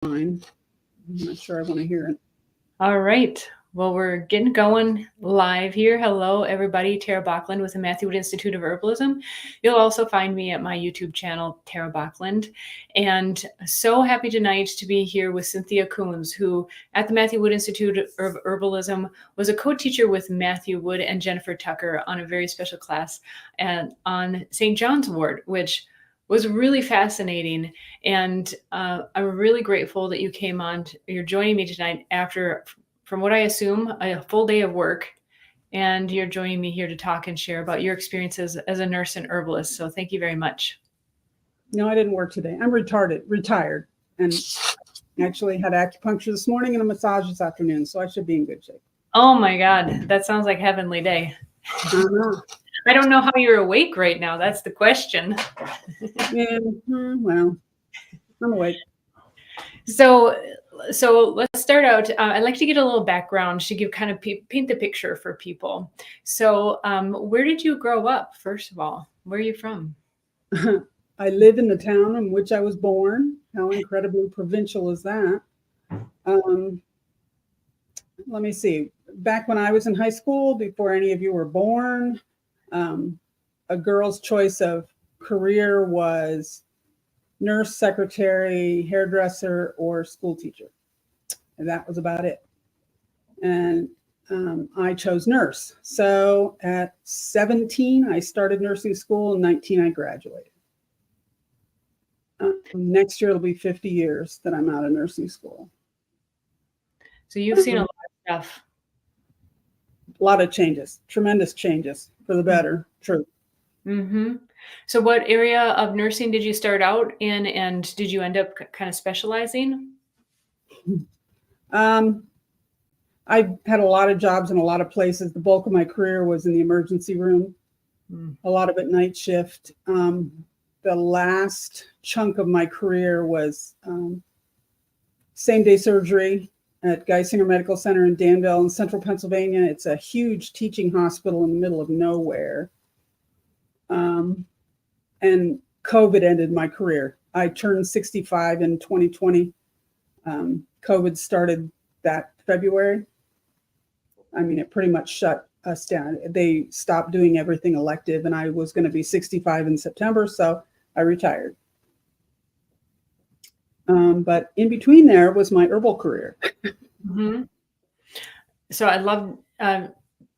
I'm not sure I want to hear it. All right. Well, we're getting going live here. Hello, everybody. Tara Bachland with the Matthew Wood Institute of Herbalism. You'll also find me at my YouTube channel, Tara Bachland. And so happy tonight to be here with Cynthia Koons, who at the Matthew Wood Institute of Herbalism was a co-teacher with Matthew Wood and Jennifer Tucker on a very special class and on St. John's wort, which was really fascinating. And I'm really grateful that you came on. You're joining me tonight after, from what I assume, a full day of work. And you're joining me here to talk and share about your experiences as a nurse and herbalist. So thank you very much. No, I didn't work today. I'm retired, and actually had acupuncture this morning and a massage this afternoon, so I should be in good shape. Oh my God, that sounds like heavenly day. I don't know how you're awake right now. That's the question. Yeah, well, I'm awake. So let's start out. I'd like to get a little background to give kind of paint the picture for people. So where did you grow up, first of all? Where are you from? I live in the town in which I was born. How incredibly provincial is that? Let me see. Back when I was in high school, before any of you were born, a girl's choice of career was nurse, secretary, hairdresser, or school teacher. And that was about it. And I chose nurse. So at 17, I started nursing school. In 19, I graduated. Next year, it'll be 50 years that I'm out of nursing school. So you've seen a lot of stuff. A lot of changes, tremendous changes for the better. True. Mm-hmm. So what area of nursing did you start out in, and did you end up kind of specializing? I had a lot of jobs in a lot of places. The bulk of my career was in the emergency room, a lot of it night shift. The last chunk of my career was same-day surgery at Geisinger Medical Center in Danville in central Pennsylvania. It's a huge teaching hospital in the middle of nowhere. And COVID ended my career. I turned 65 in 2020. COVID started that February. I mean, it pretty much shut us down. They stopped doing everything elective, and I was going to be 65 in September, so I retired. But in between there was my herbal career. Mm-hmm. So I'd love,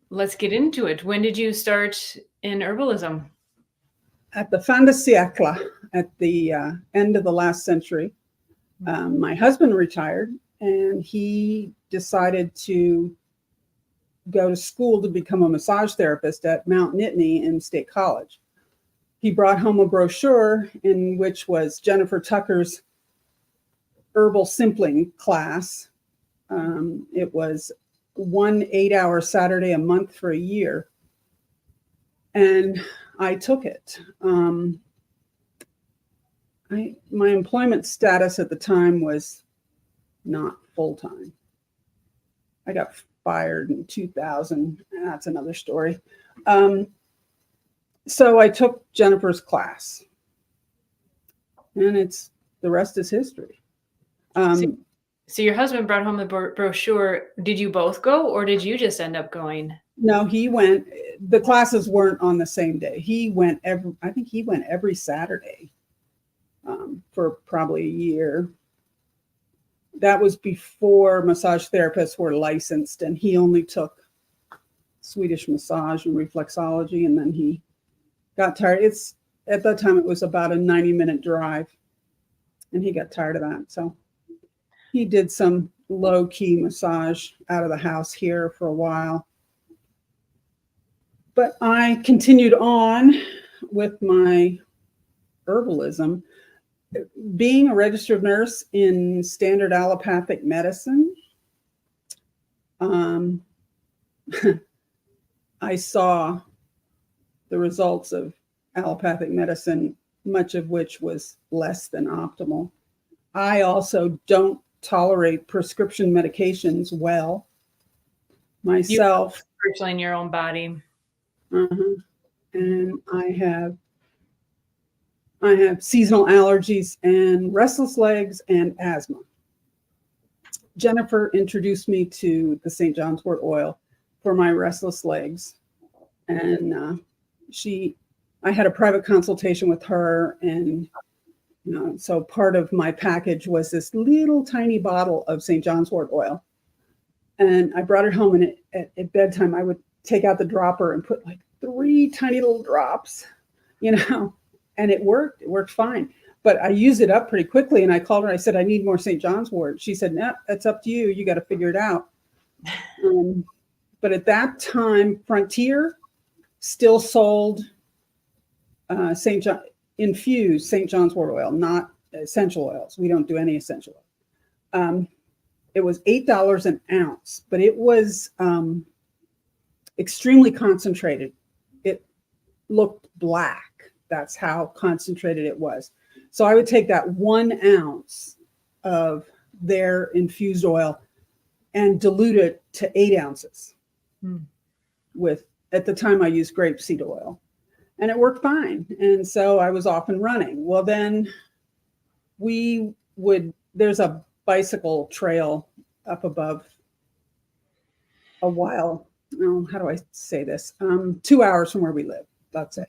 let's get into it. When did you start in herbalism? At the fin de siècle, at the end of the last century. My husband retired, and he decided to go to school to become a massage therapist at Mount Nittany in State College. He brought home a brochure in which was Jennifer Tucker's herbal simpling class. It was 1 8-hour Saturday a month for a year. And I took it. My employment status at the time was not full-time. I got fired in 2000. That's another story. So I took Jennifer's class, and the rest is history. So your husband brought home the brochure. Did you both go, or did you just end up going? No, he went. The classes weren't on the same day. He went I think he went every Saturday for probably a year. That was before massage therapists were licensed, and he only took Swedish massage and reflexology, and then he got tired. At that time, it was about a 90-minute drive, and he got tired of that. So he did some low-key massage out of the house here for a while. But I continued on with my herbalism. Being a registered nurse in standard allopathic medicine, I saw the results of allopathic medicine, much of which was less than optimal. I also don't tolerate prescription medications well myself. Virtually in your own body. And I have seasonal allergies and restless legs and asthma. Jennifer introduced me to the St. John's wort oil for my restless legs. And I had a private consultation with her. And so part of my package was this little tiny bottle of St. John's wort oil. And I brought it home, and at bedtime, I would take out the dropper and put like 3 tiny little drops, and it worked. It worked fine. But I used it up pretty quickly, and I called her. I said, I need more St. John's wort. She said, no, that's up to you. You got to figure it out. But at that time, Frontier still sold infused St. John's wort oil, not essential oils. We don't do any essential oil. It was $8 an ounce, but it was extremely concentrated. It looked black. That's how concentrated it was. So I would take that 1 ounce of their infused oil and dilute it to 8 ounces with, at the time I used grapeseed oil, and it worked fine. And so I was off and running. Well, then there's a bicycle trail up above how do I say this? 2 hours from where we live, let's say.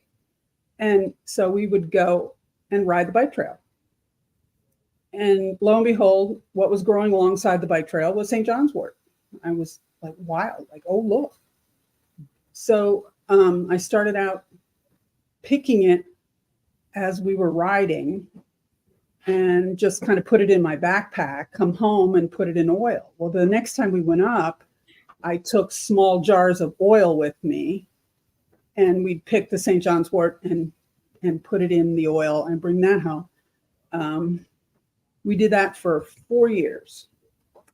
And so we would go and ride the bike trail. And lo and behold, what was growing alongside the bike trail was St. John's wort. I was like, wild, like, oh, look. So I started out picking it as we were riding and just kind of put it in my backpack, come home and put it in oil. Well, the next time we went up, I took small jars of oil with me, and we'd pick the St. John's wort and put it in the oil and bring that home. We did that for 4 years.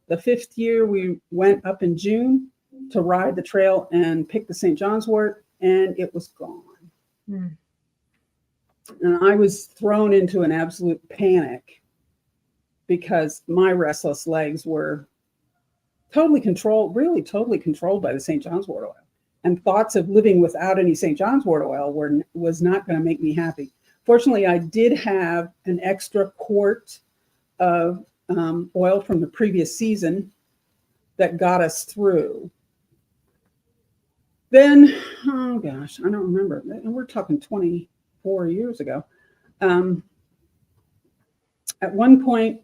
The 5th year, we went up in June to ride the trail and pick the St. John's wort, and it was gone. And I was thrown into an absolute panic because my restless legs were totally controlled by the St. John's wort oil. And thoughts of living without any St. John's wort oil was not going to make me happy. Fortunately, I did have an extra quart of oil from the previous season that got us through. Then, oh gosh, I don't remember. We're talking 24 years ago. At one point,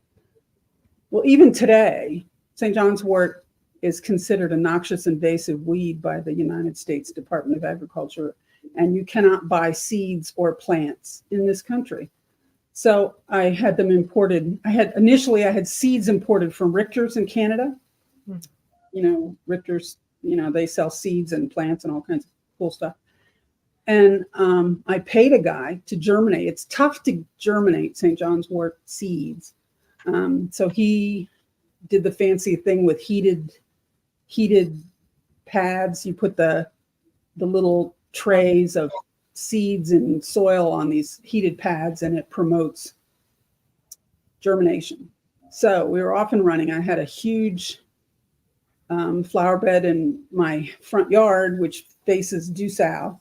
well, even today, St. John's wort is considered a noxious invasive weed by the United States Department of Agriculture, and you cannot buy seeds or plants in this country. So I had them imported. I had seeds imported from Richter's in Canada. Richter's, they sell seeds and plants and all kinds of cool stuff. And I paid a guy to germinate. It's tough to germinate St. John's wort seeds. So he did the fancy thing with heated pads. You put the little trays of seeds and soil on these heated pads, and it promotes germination. So we were off and running. I had a huge flower bed in my front yard, which faces due south.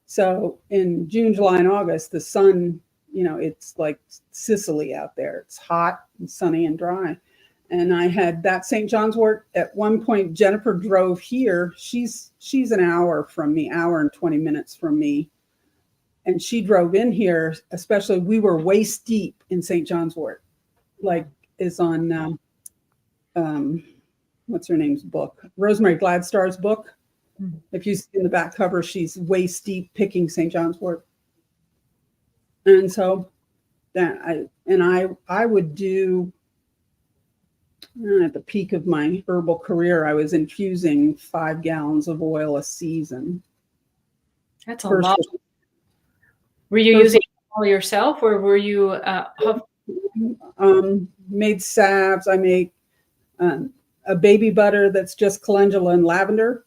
So in June, July, and August, the sun, it's like Sicily out there. It's hot and sunny and dry. And I had that St. John's wort. At one point, Jennifer drove here. She's an hour from me, hour and 20 minutes from me. And she drove in here, especially we were waist deep in St. John's wort, like is on, what's her name's book? Rosemary Gladstar's book. If you see in the back cover, she's waist deep picking St. John's wort. And so I would do, at the peak of my herbal career, I was infusing 5 gallons of oil a season. That's a lot. Were you using it all yourself, or were you made salves? I make a baby butter that's just calendula and lavender,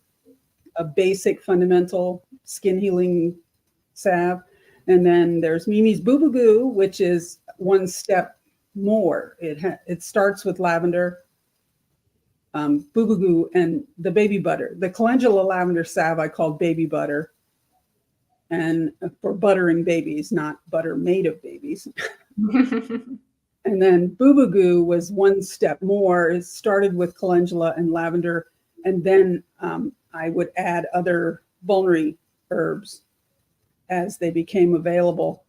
a basic fundamental skin healing salve. And then there's Mimi's Boo Boo Goo, which is one step more. It starts with lavender, Boo Boo Goo, and the baby butter. The calendula lavender salve I call baby butter, and for buttering babies, not butter made of babies. And then Boo Goo was one step more. It started with calendula and lavender, and then I would add other vulnerary herbs as they became available.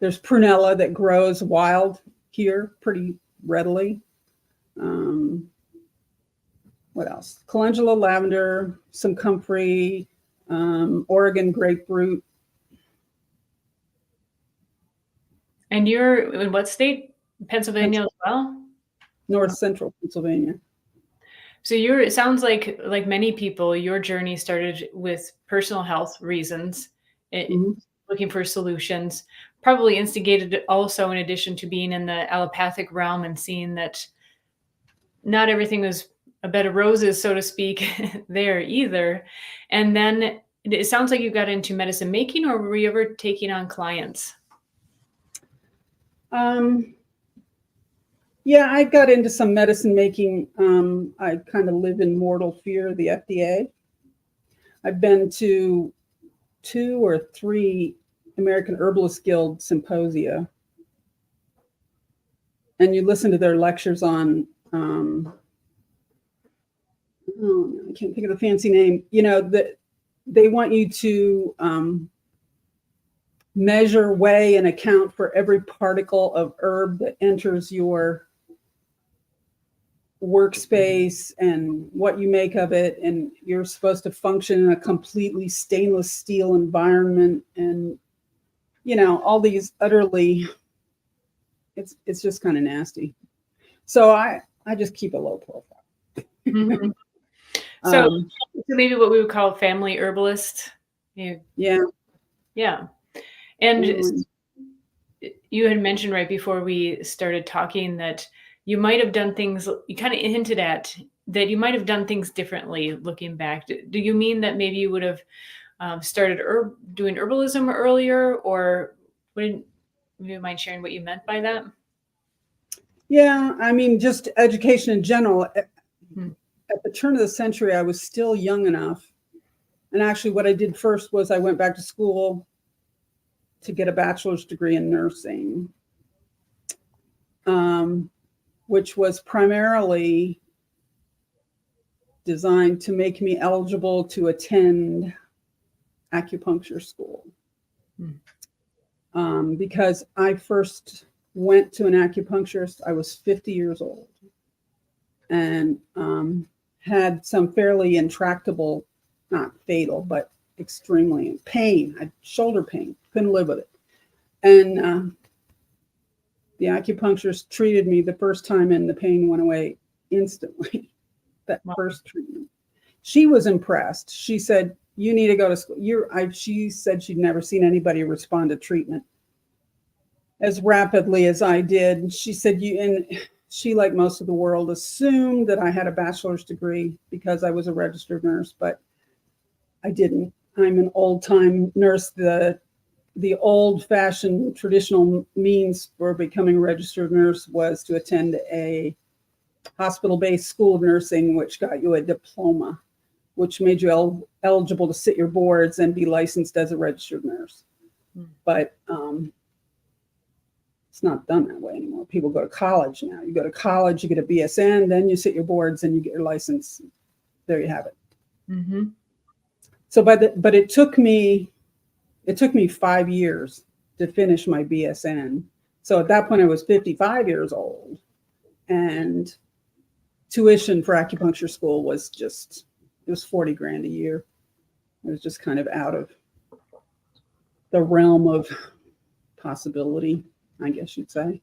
There's prunella that grows wild here pretty readily. What else? Calendula, lavender, some comfrey, Oregon grapefruit. And you're in what state? Pennsylvania as well? North Central Pennsylvania. So it sounds like many people, your journey started with personal health reasons, looking for solutions, probably instigated also in addition to being in the allopathic realm and seeing that not everything was a bed of roses, so to speak, there either. And then it sounds like you got into medicine making, or were you ever taking on clients? Yeah, I got into some medicine making. I kind of live in mortal fear of the FDA. I've been to 2 or 3 American Herbalist Guild symposia. And you listen to their lectures on, I can't think of the fancy name, that they want you to measure, weigh, and account for every particle of herb that enters your workspace and what you make of it. And you're supposed to function in a completely stainless steel environment. And, all these utterly, it's just kind of nasty. So I just keep a low profile. Mm-hmm. So maybe what we would call family herbalist. Yeah. And you had mentioned right before we started talking that you might have done things, you kind of hinted at that you might have done things differently looking back. Do you mean that maybe you would have started doing herbalism earlier, or would you mind sharing what you meant by that? Yeah, I mean, just education in general. At the turn of the century, I was still young enough. And actually what I did first was I went back to school to get a bachelor's degree in nursing, which was primarily designed to make me eligible to attend acupuncture school. Because I first went to an acupuncturist, I was 50 years old and had some fairly intractable, not fatal, but extremely pain. I had shoulder pain, couldn't live with it. And the acupuncturist treated me the first time and the pain went away instantly. That first treatment. She was impressed. She said, you need to go to school. She said she'd never seen anybody respond to treatment as rapidly as I did. She said, she, like most of the world, assumed that I had a bachelor's degree because I was a registered nurse, but I didn't. I'm an old-time nurse. The old-fashioned traditional means for becoming a registered nurse was to attend a hospital-based school of nursing, which got you a diploma, which made you eligible to sit your boards and be licensed as a registered nurse. But it's not done that way anymore. People go to college now. You go to college, you get a BSN, then you sit your boards and you get your license. There you have it. Mm-hmm. So, but it took me 5 years to finish my BSN. So at that point, I was 55 years old, and tuition for acupuncture school was it was $40,000 a year. It was just kind of out of the realm of possibility, I guess you'd say.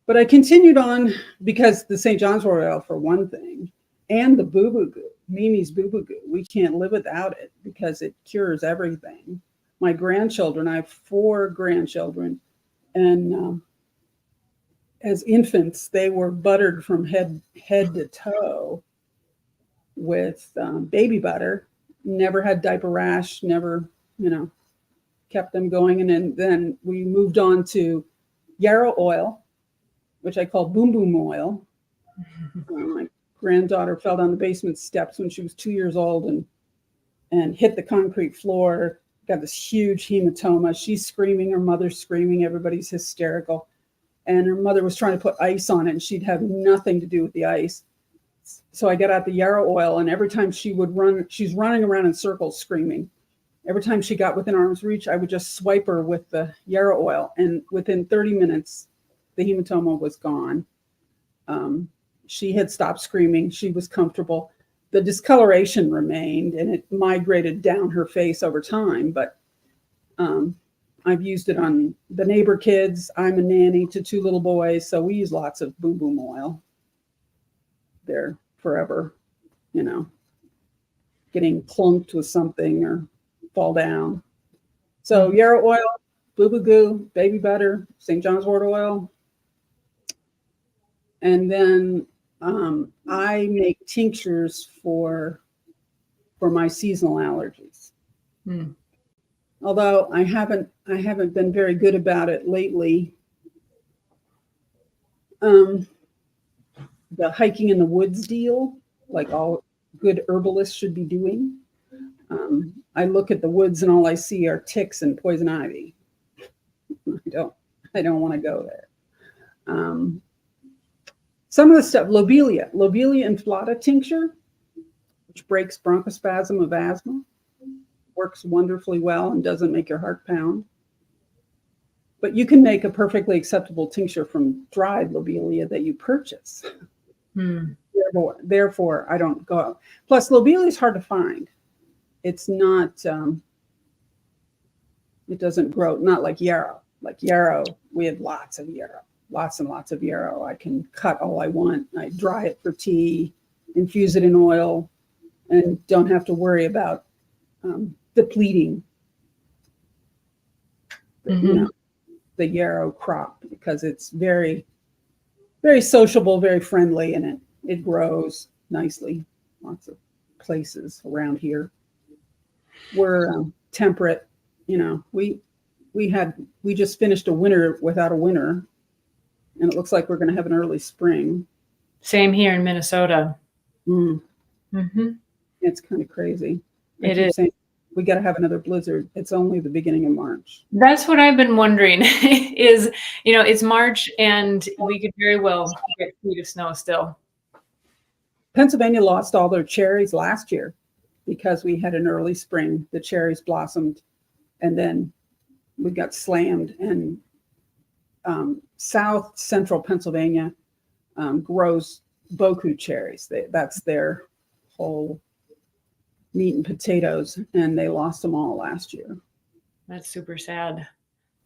But I continued on because the St. John's Royal, for one thing, and the Boo Boo Goo, Mimi's Boo Boo Goo. We can't live without it because it cures everything. My grandchildren, I have 4 grandchildren, and as infants, they were buttered from head to toe with baby butter. Never had diaper rash, never, kept them going. And then we moved on to yarrow oil, which I call boom boom oil. My granddaughter fell down the basement steps when she was 2 years old and hit the concrete floor, got this huge hematoma. She's screaming, her mother's screaming, everybody's hysterical. And her mother was trying to put ice on it, and she'd have nothing to do with the ice. So I got out the yarrow oil, and every time she would run, she's running around in circles screaming. Every time she got within arm's reach, I would just swipe her with the yarrow oil. And within 30 minutes, the hematoma was gone. She had stopped screaming. She was comfortable. The discoloration remained, and it migrated down her face over time. But I've used it on the neighbor kids. I'm a nanny to 2 little boys, so we use lots of boom boom oil. They're forever, getting clunked with something or fall down. So yarrow oil, boo boo goo, baby butter, St. John's wort oil. And then I make tinctures for my seasonal allergies. Although I haven't been very good about it lately. The hiking in the woods deal, like all good herbalists should be doing. I look at the woods and all I see are ticks and poison ivy. I don't want to go there. Some of the stuff, lobelia inflata tincture, which breaks bronchospasm of asthma, works wonderfully well and doesn't make your heart pound. But you can make a perfectly acceptable tincture from dried lobelia that you purchase. Therefore, I don't go out. Plus, lobelia is hard to find. It's not, it doesn't grow, not like yarrow. Like yarrow, we have lots of yarrow, lots and lots of yarrow. I can cut all I want. I dry it for tea, infuse it in oil, and don't have to worry about depleting the yarrow crop, because it's very, very sociable, very friendly, and it grows nicely. Lots of places around here. We're temperate, we just finished a winter without a winter, and it looks like we're going to have an early spring. Same here in Minnesota. It's kind of crazy. It is. We got to have another blizzard. It's only the beginning of March. That's what I've been wondering is, it's March and we could very well get feet of snow still. Pennsylvania lost all their cherries last year because we had an early spring. The cherries blossomed, and then we got slammed. And South Central Pennsylvania grows Boku cherries. That's their whole meat and potatoes, and they lost them all last year. That's super sad.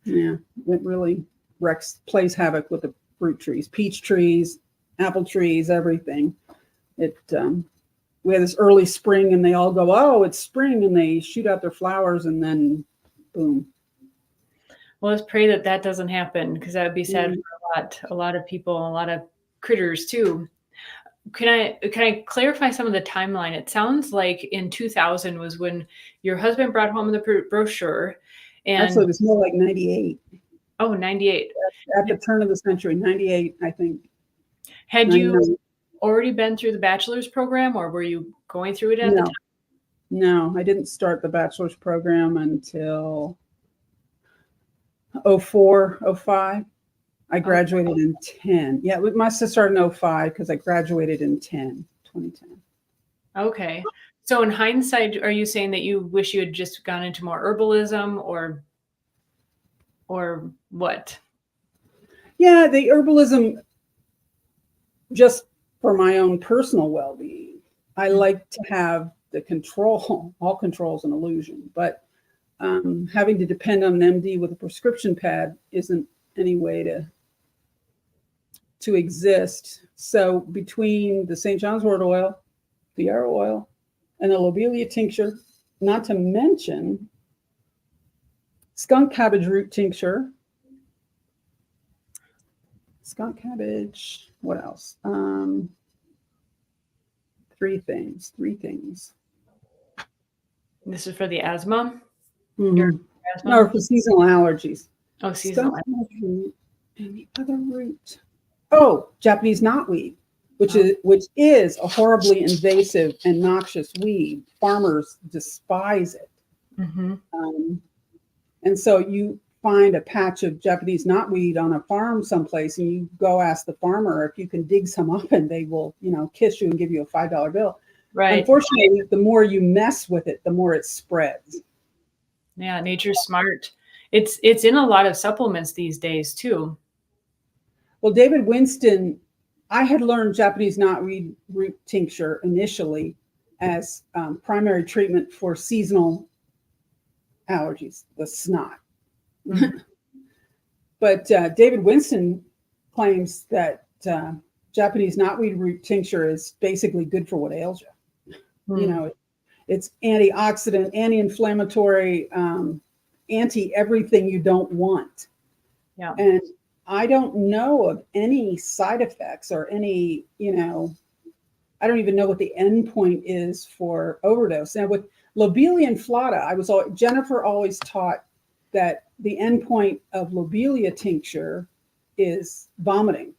Yeah, it really plays havoc with the fruit trees, peach trees, apple trees, everything. We had this early spring, and they all go, oh, it's spring, and they shoot out their flowers, and then boom. Well, let's pray that doesn't happen, because that would be sad for a lot of people, a lot of critters too. Can I clarify some of the timeline? It sounds like in 2000 was when your husband brought home the brochure. And actually, it was more like 98. Oh, 98. At the turn of the century, 98, I think. Had 99. you already been through the bachelor's program, or were you going through it at the time? No, I didn't start the bachelor's program until 04, 05. I graduated in 10. Yeah, we must have started in 05 because I graduated in 2010. Okay. So in hindsight, are you saying that you wish you had just gone into more herbalism or what? Yeah, the herbalism, just for my own personal well-being. I like to have the control. All control is an illusion, but having to depend on an MD with a prescription pad isn't any way to exist. So between the St. John's wort oil, the yarrow oil, and the lobelia tincture, not to mention skunk cabbage root tincture, skunk cabbage, what else? Three things. This is for the asthma? Mm-hmm. Asthma? No, for seasonal allergies. Oh, seasonal allergies. And the other root. Oh, Japanese knotweed, which is a horribly invasive and noxious weed. Farmers despise it. Mm-hmm. And so you find a patch of Japanese knotweed on a farm someplace, and you go ask the farmer if you can dig some up, and they will, kiss you and give you a $5 bill. Right. Unfortunately, the more you mess with it, the more it spreads. Yeah, nature's smart. It's in a lot of supplements these days too. Well, David Winston, I had learned Japanese knotweed root tincture initially as primary treatment for seasonal allergies, the snot. Mm-hmm. But David Winston claims that Japanese knotweed root tincture is basically good for what ails you. Mm-hmm. It's antioxidant, anti-inflammatory, anti-everything you don't want. Yeah. And I don't know of any side effects or any, I don't even know what the end point is for overdose. Now with lobelia inflata, Jennifer always taught that the end point of lobelia tincture is vomiting.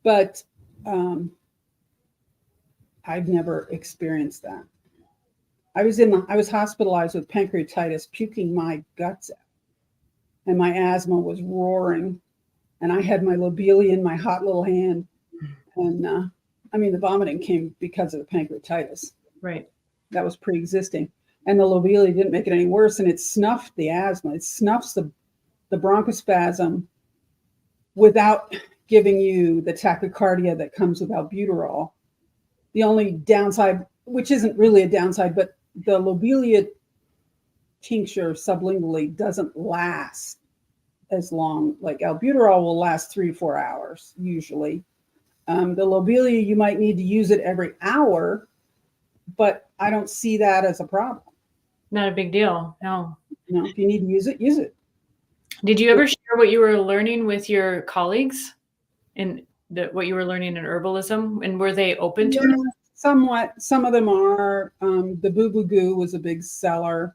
But I've never experienced that. I was hospitalized with pancreatitis, puking my guts out, and my asthma was roaring, and I had my lobelia in my hot little hand, and the vomiting came because of the pancreatitis. Right. That was pre-existing, and the lobelia didn't make it any worse, and it snuffed the asthma. It snuffs the bronchospasm without giving you the tachycardia that comes with albuterol. The only downside, which isn't really a downside, but the lobelia tincture sublingually doesn't last as long. Like albuterol will last 3 to 4 hours usually. The lobelia, you might need to use it every hour, but I don't see that as a problem. Not a big deal. No. If you need to use it, use it. Did you ever share what you were learning with your colleagues in what you were learning in herbalism? And were they open to it? Somewhat. Some of them are. The Boo Boo Goo was a big seller.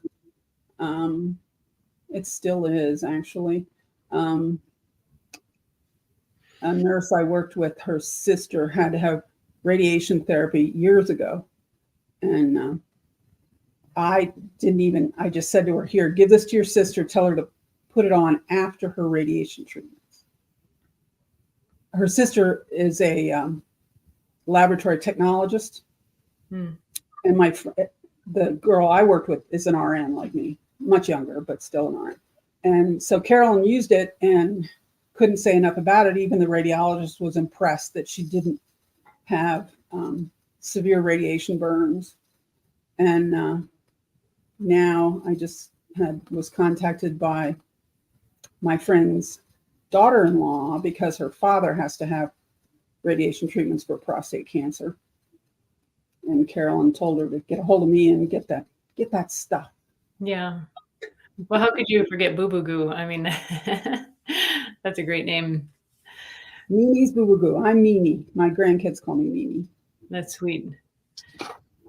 It still is, actually. A nurse I worked with, her sister had to have radiation therapy years ago. And I just said to her, here, give this to your sister, tell her to put it on after her radiation treatments. Her sister is a laboratory technologist. And the girl I worked with is an RN like me, much younger, but still an RN. And so Carolyn used it and couldn't say enough about it. Even the radiologist was impressed that she didn't have severe radiation burns. And now I just was contacted by my friend's daughter-in-law because her father has to have radiation treatments for prostate cancer. And Carolyn told her to get a hold of me and get that stuff. Yeah. Well, how could you forget Boo Boo Goo? I mean, that's a great name. Mimi's Boo Boo Goo. I'm Mimi. My grandkids call me Mimi. That's sweet.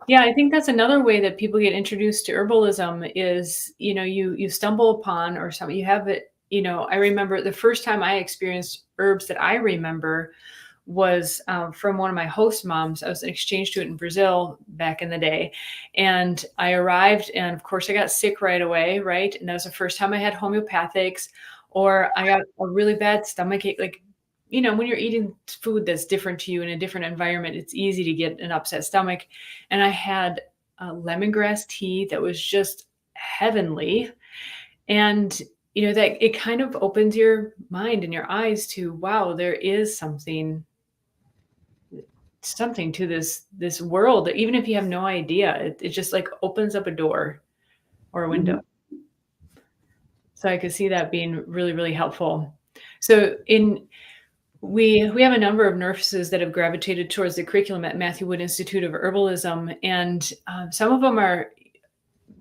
Yeah, I think that's another way that people get introduced to herbalism is, you stumble upon or something, you have it, I remember the first time I experienced herbs that I remember was from one of my host moms. I was an exchange student in Brazil back in the day. And I arrived and of course I got sick right away. Right. And that was the first time I had homeopathics, or I got a really bad stomachache. Like, when you're eating food that's different to you in a different environment, it's easy to get an upset stomach. And I had a lemongrass tea that was just heavenly. And, that it kind of opens your mind and your eyes to, wow, there is something to this world that even if you have no idea, it just like opens up a door or a window. Mm-hmm. So I could see that being really, really helpful. So we have a number of nurses that have gravitated towards the curriculum at Matthew Wood Institute of Herbalism. And some of them are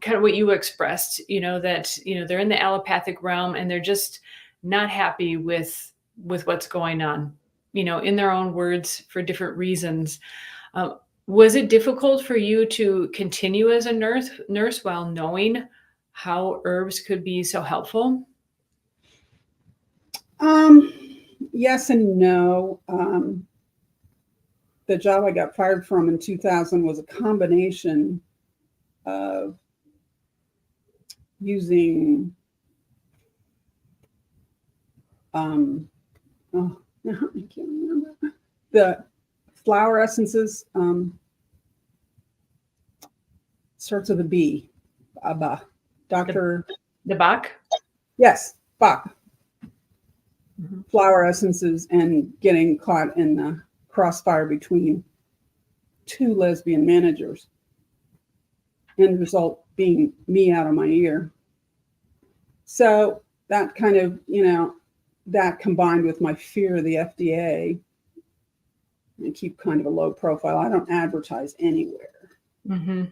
kind of what you expressed, that, they're in the allopathic realm and they're just not happy with what's going on, in their own words for different reasons. Was it difficult for you to continue as a nurse while knowing how herbs could be so helpful? Yes and no. The job I got fired from in 2000 was a combination of using oh, I can't remember the flower essences. Starts with a B. Dr. The Bach? Yes, Bach. Flower essences and getting caught in the crossfire between two lesbian managers. End result being me out of my ear. So that kind of, that combined with my fear of the FDA, I keep kind of a low profile. I don't advertise anywhere. Mm-hmm.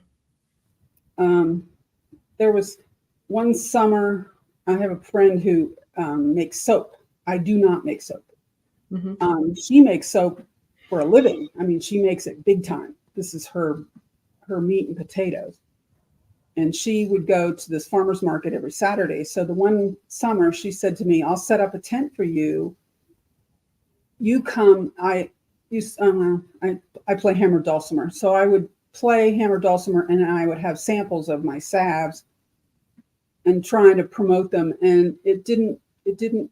There was one summer, I have a friend who makes soap. I do not make soap. Mm-hmm. She makes soap for a living. I mean, she makes it big time. This is her meat and potatoes. And she would go to this farmer's market every Saturday. So the one summer she said to me, I'll set up a tent for you. You come, I play hammered dulcimer. So I would play hammered dulcimer and I would have samples of my salves and trying to promote them. And it didn't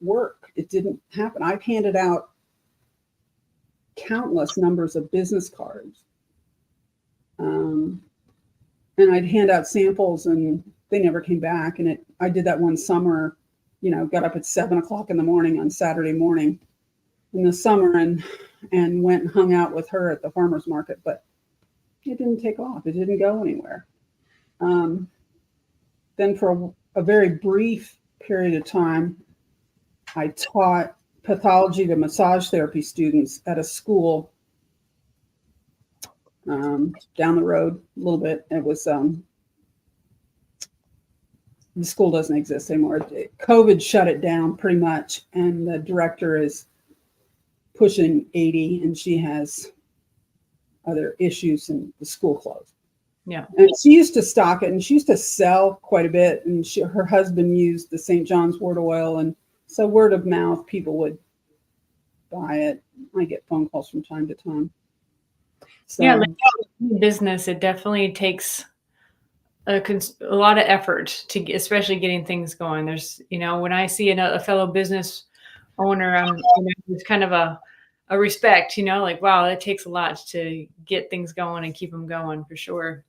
work. It didn't happen. I've handed out countless numbers of business cards. And I'd hand out samples and they never came back. And I did that one summer, got up at 7:00 in the morning on Saturday morning in the summer and went and hung out with her at the farmer's market, but it didn't take off. It didn't go anywhere. Then for a very brief period of time, I taught pathology to massage therapy students at a school down the road a little bit. It was the school doesn't exist anymore. COVID shut it down pretty much, and the director is pushing 80, and she has other issues, and the school closed. Yeah. And she used to stock it, and she used to sell quite a bit, and her husband used the St. John's wort oil, and so word of mouth, people would buy it. I get phone calls from time to time. So, yeah, like business, it definitely takes a lot of effort to especially getting things going. There's, when I see a fellow business owner, it's kind of a respect, like, wow, it takes a lot to get things going and keep them going for sure.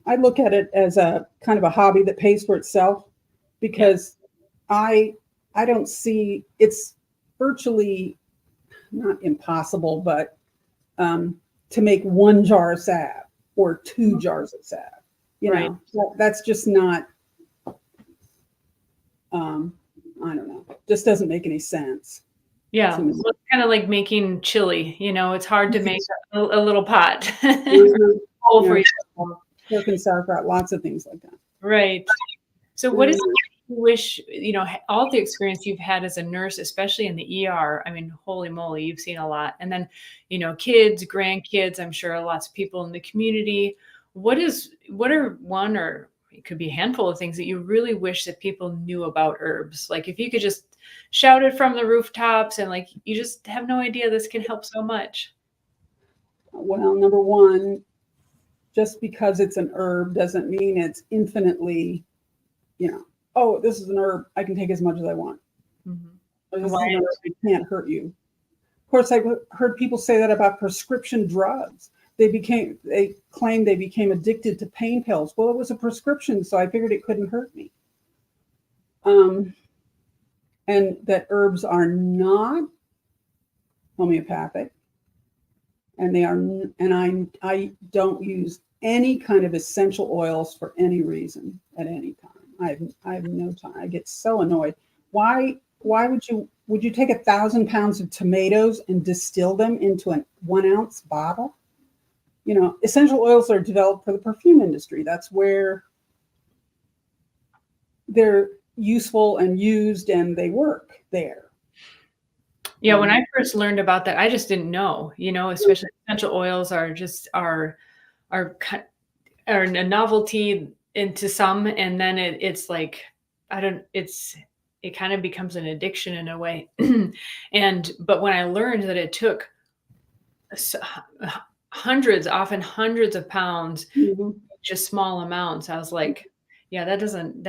I look at it as a kind of a hobby that pays for itself, because I don't see, it's virtually not impossible, but to make one jar of salve or 2 jars of salve, Right. That's just not, I don't know, just doesn't make any sense. Yeah, to me. well, it's kind of like making chili. It's hard to make a little pot Mhm. whole for Yeah. yourself. Pork and sauerkraut, lots of things like that. Right. So what is it you wish, all the experience you've had as a nurse, especially in the ER, I mean, holy moly, you've seen a lot. And then, kids, grandkids, I'm sure lots of people in the community. What are one, or it could be a handful of things that you really wish that people knew about herbs? Like if you could just shout it from the rooftops and like, you just have no idea this can help so much. Well, number one, just because it's an herb doesn't mean it's infinitely, oh, this is an herb, I can take as much as I want. Mm-hmm. Or this is an herb, it can't hurt you. Of course, I've heard people say that about prescription drugs. They claimed they became addicted to pain pills. Well, it was a prescription, so I figured it couldn't hurt me. And that herbs are not homeopathic. And I don't use any kind of essential oils for any reason at any time. I have no time. I get so annoyed. Why would you take 1,000 pounds of tomatoes and distill them into a 1 ounce bottle? Essential oils are developed for the perfume industry. That's where they're useful and used, and they work there. Yeah, when I first learned about that, I just didn't know, especially essential oils are a novelty into some, and then it's like, it kind of becomes an addiction in a way. But when I learned that it took often hundreds of pounds, just small amounts, I was like, Yeah, that doesn't,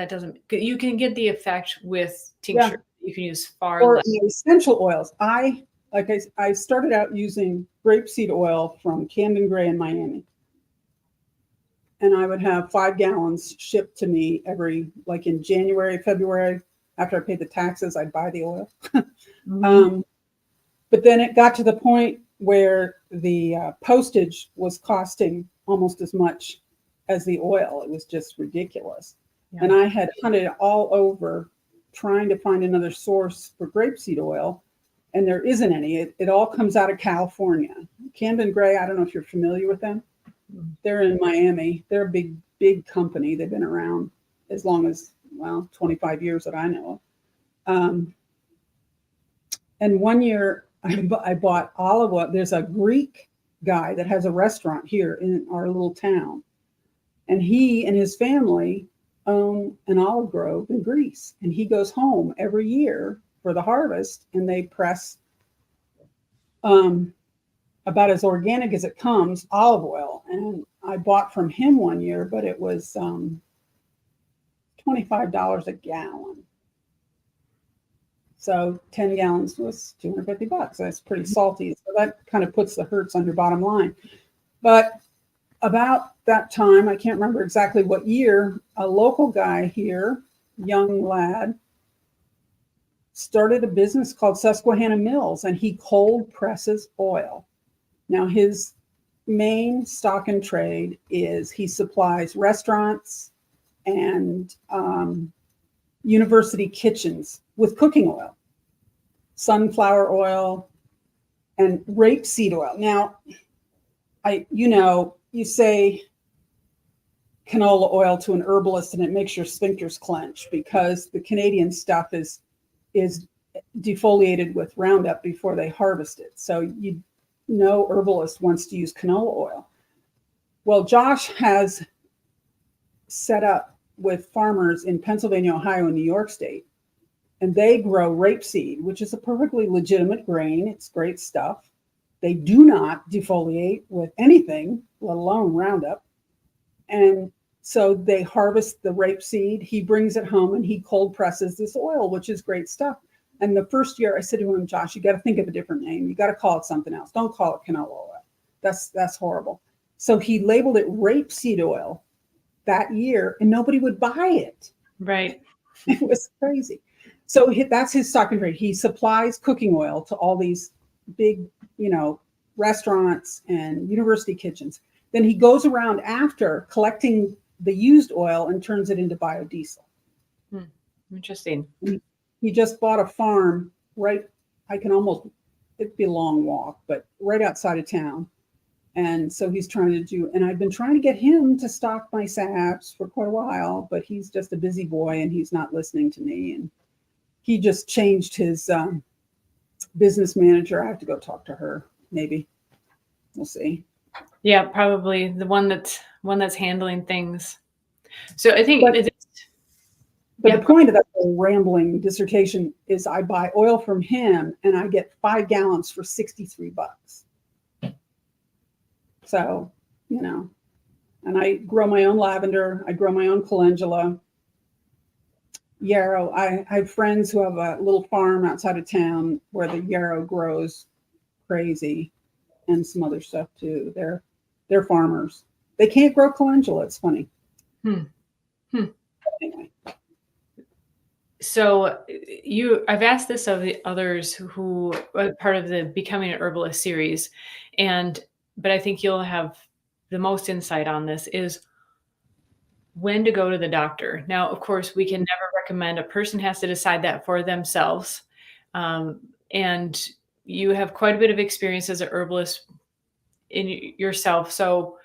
you can get the effect with Yeah. tincture. You can use far Or less. essential oils. I started out using grapeseed oil from Camden Gray in Miami. And I would have 5 gallons shipped to me like in January, February, after I paid the taxes, I'd buy the oil. Mhm. But then it got to the point where the postage was costing almost as much as the oil. It was just ridiculous. Yeah. And I had hunted all over trying to find another source for grapeseed oil, and there isn't any. It all comes out of California. Camden Gray, I don't know if you're familiar with them. They're in Miami. They're a big, big company. They've been around as long as, 25 years that I know of. And one year I bought olive oil. There's a Greek guy that has a restaurant here in our little town. And he and his family own an olive grove in Greece. And he goes home every year for the harvest, and they press about as organic as it comes olive oil. And I bought from him one year, but it was $25 a gallon. So 10 gallons was $250. That's pretty salty. So that kind of puts the hurts on your bottom line. But about that time, I can't remember exactly what year, a local guy here, young lad, started a business called Susquehanna Mills, and he cold presses oil. Now, his main stock and trade is he supplies restaurants and university kitchens with cooking oil, sunflower oil, and rapeseed oil. Now, you say canola oil to an herbalist and it makes your sphincters clench because the Canadian stuff is defoliated with Roundup before they harvest it. So herbalist wants to use canola oil. Well, Josh has set up with farmers in Pennsylvania, Ohio, and New York State, and they grow rapeseed, which is a perfectly legitimate grain. It's great stuff. They do not defoliate with anything, let alone Roundup. And so they harvest the rapeseed. He brings it home and he cold presses this oil, which is great stuff. And the first year I said to him, Josh, you got to think of a different name. You got to call it something else. Don't call it canola oil. That's horrible. So he labeled it rapeseed oil that year and nobody would buy it. Right. It was crazy. So that's his stock and trade. He supplies cooking oil to all these big, restaurants and university kitchens. Then he goes around after collecting the used oil and turns it into biodiesel. Interesting. He just bought a farm it'd be a long walk, but right outside of town. And so he's trying to and I've been trying to get him to stock my saps for quite a while, but he's just a busy boy and he's not listening to me. And he just changed his business manager. I have to go talk to her. Maybe we'll see. Yeah, probably the one that's handling things. So I think, but the point of that whole rambling dissertation is I buy oil from him and I get 5 gallons for $63. So, and I grow my own lavender. I grow my own calendula. Yarrow. I have friends who have a little farm outside of town where the yarrow grows crazy, and some other stuff too. They're farmers. They can't grow calendula. It's funny. Anyway. So I've asked this of the others who are part of the Becoming an Herbalist series, but I think you'll have the most insight on this is when to go to the doctor. Now, of course, we can never recommend. A person has to decide that for themselves. And you have quite a bit of experience as a herbalist in yourself. So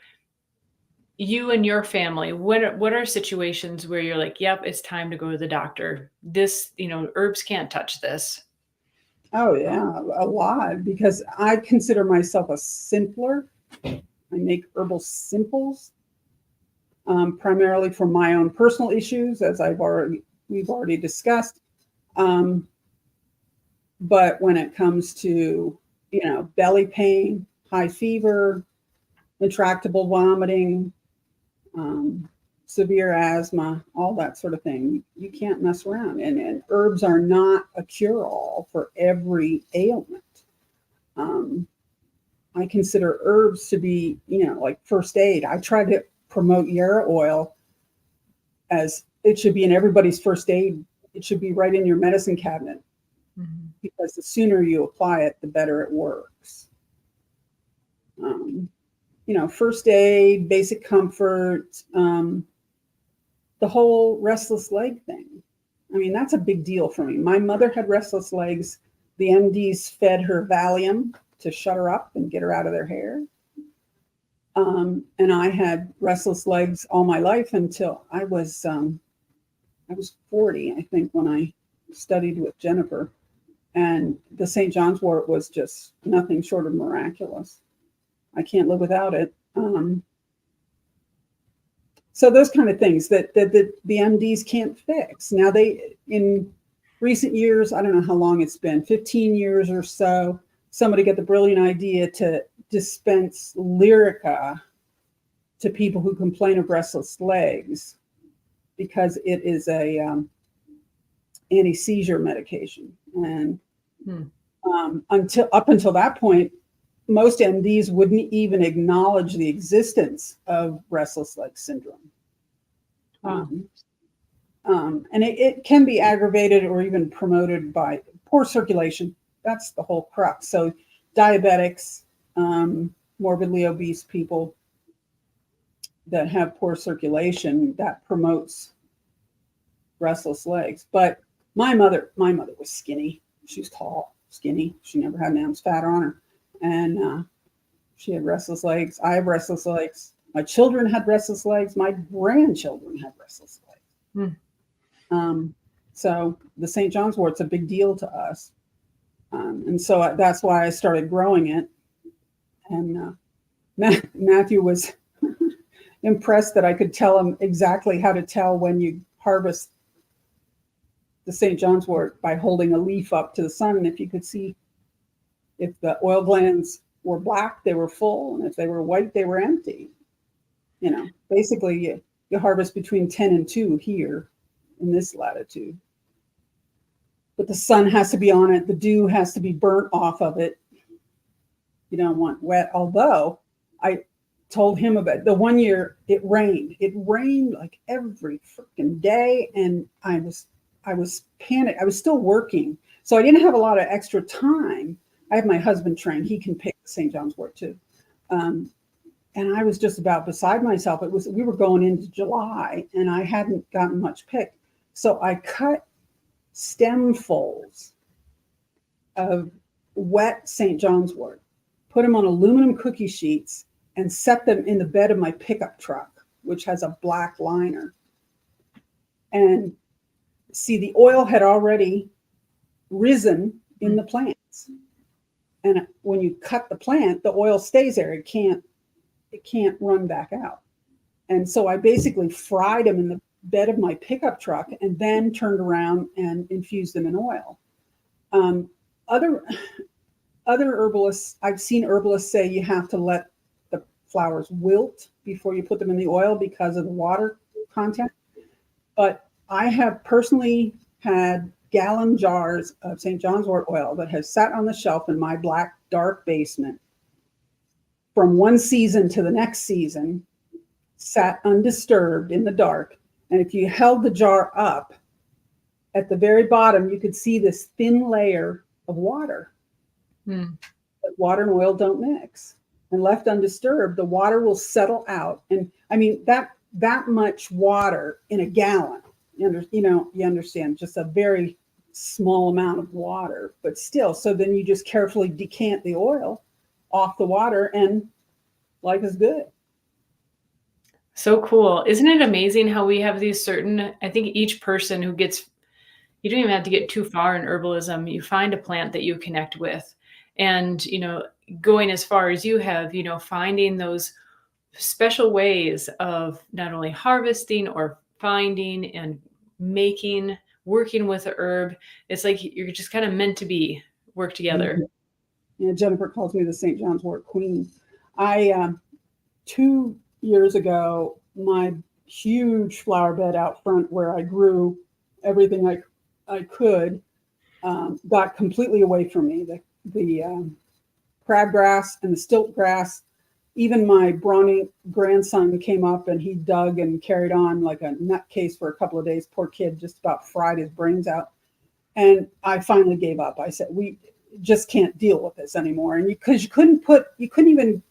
you and your family, what are situations where you're like, yep, it's time to go to the doctor. This, herbs can't touch this. Oh yeah, a lot, because I consider myself a simpler. I make herbal simples, primarily for my own personal issues, as we've already discussed. But when it comes to, belly pain, high fever, intractable vomiting, severe asthma, all that sort of thing. You can't mess around. And herbs are not a cure-all for every ailment. I consider herbs to be, like first aid. I try to promote yarrow oil as it should be in everybody's first aid. It should be right in your medicine cabinet, because the sooner you apply it, the better it works. First aid, basic comfort, the whole restless leg thing. I mean, that's a big deal for me. My mother had restless legs. The MDs fed her Valium to shut her up and get her out of their hair. And I had restless legs all my life until I was 40, I think, when I studied with Jennifer. And the St. John's wort was just nothing short of miraculous. I can't live without it. So those kind of things that the MDs can't fix. Now in recent years, I don't know how long it's been, 15 years or so, somebody got the brilliant idea to dispense Lyrica to people who complain of restless legs, because it is a anti-seizure medication. And up until that point, most MDs wouldn't even acknowledge the existence of restless leg syndrome. Wow. And it can be aggravated or even promoted by poor circulation. That's the whole crux. So diabetics, morbidly obese people that have poor circulation, that promotes restless legs. But my mother was skinny. She was tall, skinny. She never had an ounce fat on her. And she had restless legs. I have restless legs. My children had restless legs. My grandchildren had restless legs. So the St. John's wort's a big deal to us. And so that's why I started growing it. And Matthew was impressed that I could tell him exactly how to tell when you harvest the St. John's wort by holding a leaf up to the sun. And if you could see, if the oil glands were black, they were full. And if they were white, they were empty. Basically you harvest between 10 and 2 here in this latitude. But the sun has to be on it. The dew has to be burnt off of it. You don't want wet. Although I told him about the one year it rained. It rained like every freaking day. And I was panicked. I was still working. So I didn't have a lot of extra time. I have my husband trained. He can pick the St. John's wort too. And I was just about beside myself. We were going into July and I hadn't gotten much picked. So I cut stemfuls of wet St. John's wort, put them on aluminum cookie sheets, and set them in the bed of my pickup truck, which has a black liner. And see, the oil had already risen in the plants. And when you cut the plant, the oil stays there. It can't run back out. And so I basically fried them in the bed of my pickup truck and then turned around and infused them in oil. Other herbalists, I've seen herbalists say you have to let the flowers wilt before you put them in the oil because of the water content. But I have personally had gallon jars of St. John's wort oil that has sat on the shelf in my black, dark basement from one season to the next season, sat undisturbed in the dark. And if you held the jar up, at the very bottom, you could see this thin layer of water. But water and oil don't mix. And left undisturbed, the water will settle out. And I mean, that much water in a gallon, you understand, just a very small amount of water, but still. So then you just carefully decant the oil off the water and life is good. So cool. Isn't it amazing how we have these certain, I think each person who gets, you don't even have to get too far in herbalism. You find a plant that you connect with and, going as far as you have, finding those special ways of not only harvesting or finding and working with a herb. It's like you're just kind of meant to work together. Yeah, Jennifer calls me the St. John's wort queen. 2 years ago, my huge flower bed out front where I grew everything I could, got completely away from me. The crabgrass and the stilt grass. Even my brawny grandson came up and he dug and carried on like a nutcase for a couple of days. Poor kid, just about fried his brains out. And I finally gave up. I said, we just can't deal with this anymore. And because you couldn't even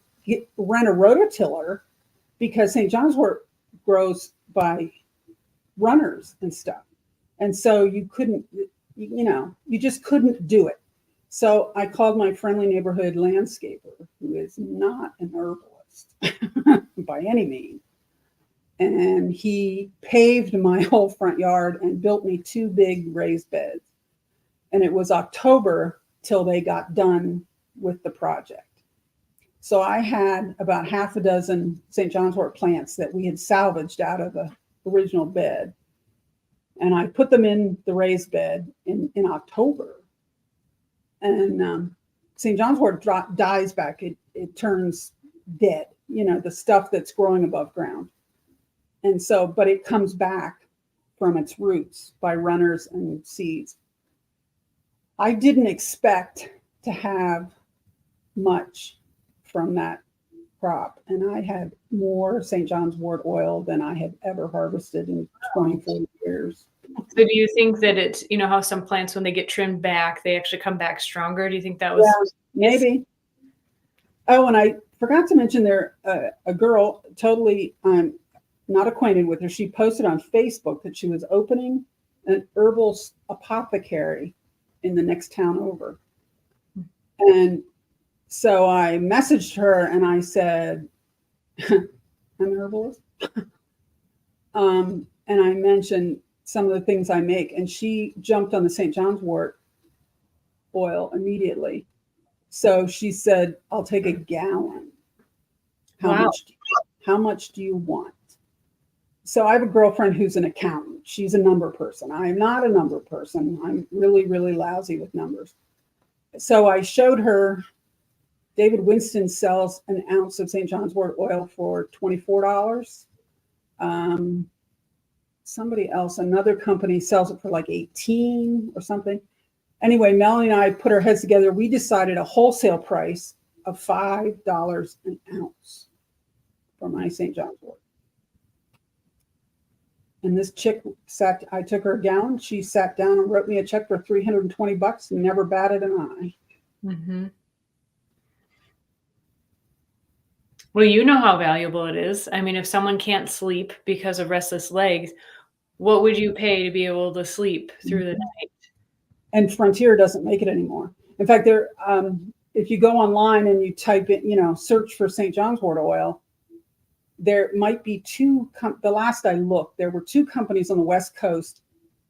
rent a rototiller because St. John's wort grows by runners and stuff. And so you couldn't, you just couldn't do it. So I called my friendly neighborhood landscaper, who is not an herbalist by any means. And he paved my whole front yard and built me 2 big raised beds. And it was October till they got done with the project. So I had about half a dozen St. John's wort plants that we had salvaged out of the original bed. And I put them in the raised bed in October. And St. John's wort dies back. It turns dead, the stuff that's growing above ground. And so, but it comes back from its roots by runners and seeds. I didn't expect to have much from that crop. And I had more St. John's wort oil than I had ever harvested in 24 years. So do you think that it's, how some plants, when they get trimmed back, they actually come back stronger? Do you think that was? Yeah, maybe. Oh, and I forgot to mention there, a girl, totally, I'm not acquainted with her. She posted on Facebook that she was opening an herbal apothecary in the next town over. And so I messaged her and I said, I'm an herbalist. And I mentioned some of the things I make, and she jumped on the St. John's wort oil immediately. So she said, I'll take a gallon. How much do you want? So I have a girlfriend who's an accountant. She's a number person. I'm not a number person. I'm really, really lousy with numbers. So I showed her David Winston sells an ounce of St. John's wort oil for $24. Somebody else, another company sells it for like 18 or something. Anyway, Melanie and I put our heads together. We decided a wholesale price of $5 an ounce for my St. John's wort. And this chick I took her a gallon. She sat down and wrote me a check for $320 and never batted an eye. Mm-hmm. Well, you know how valuable it is. I mean, if someone can't sleep because of restless legs, what would you pay to be able to sleep through the night? And Frontier doesn't make it anymore. In fact, if you go online and you type in, search for St. John's wort oil, there might be 2. The last I looked, there were 2 companies on the West Coast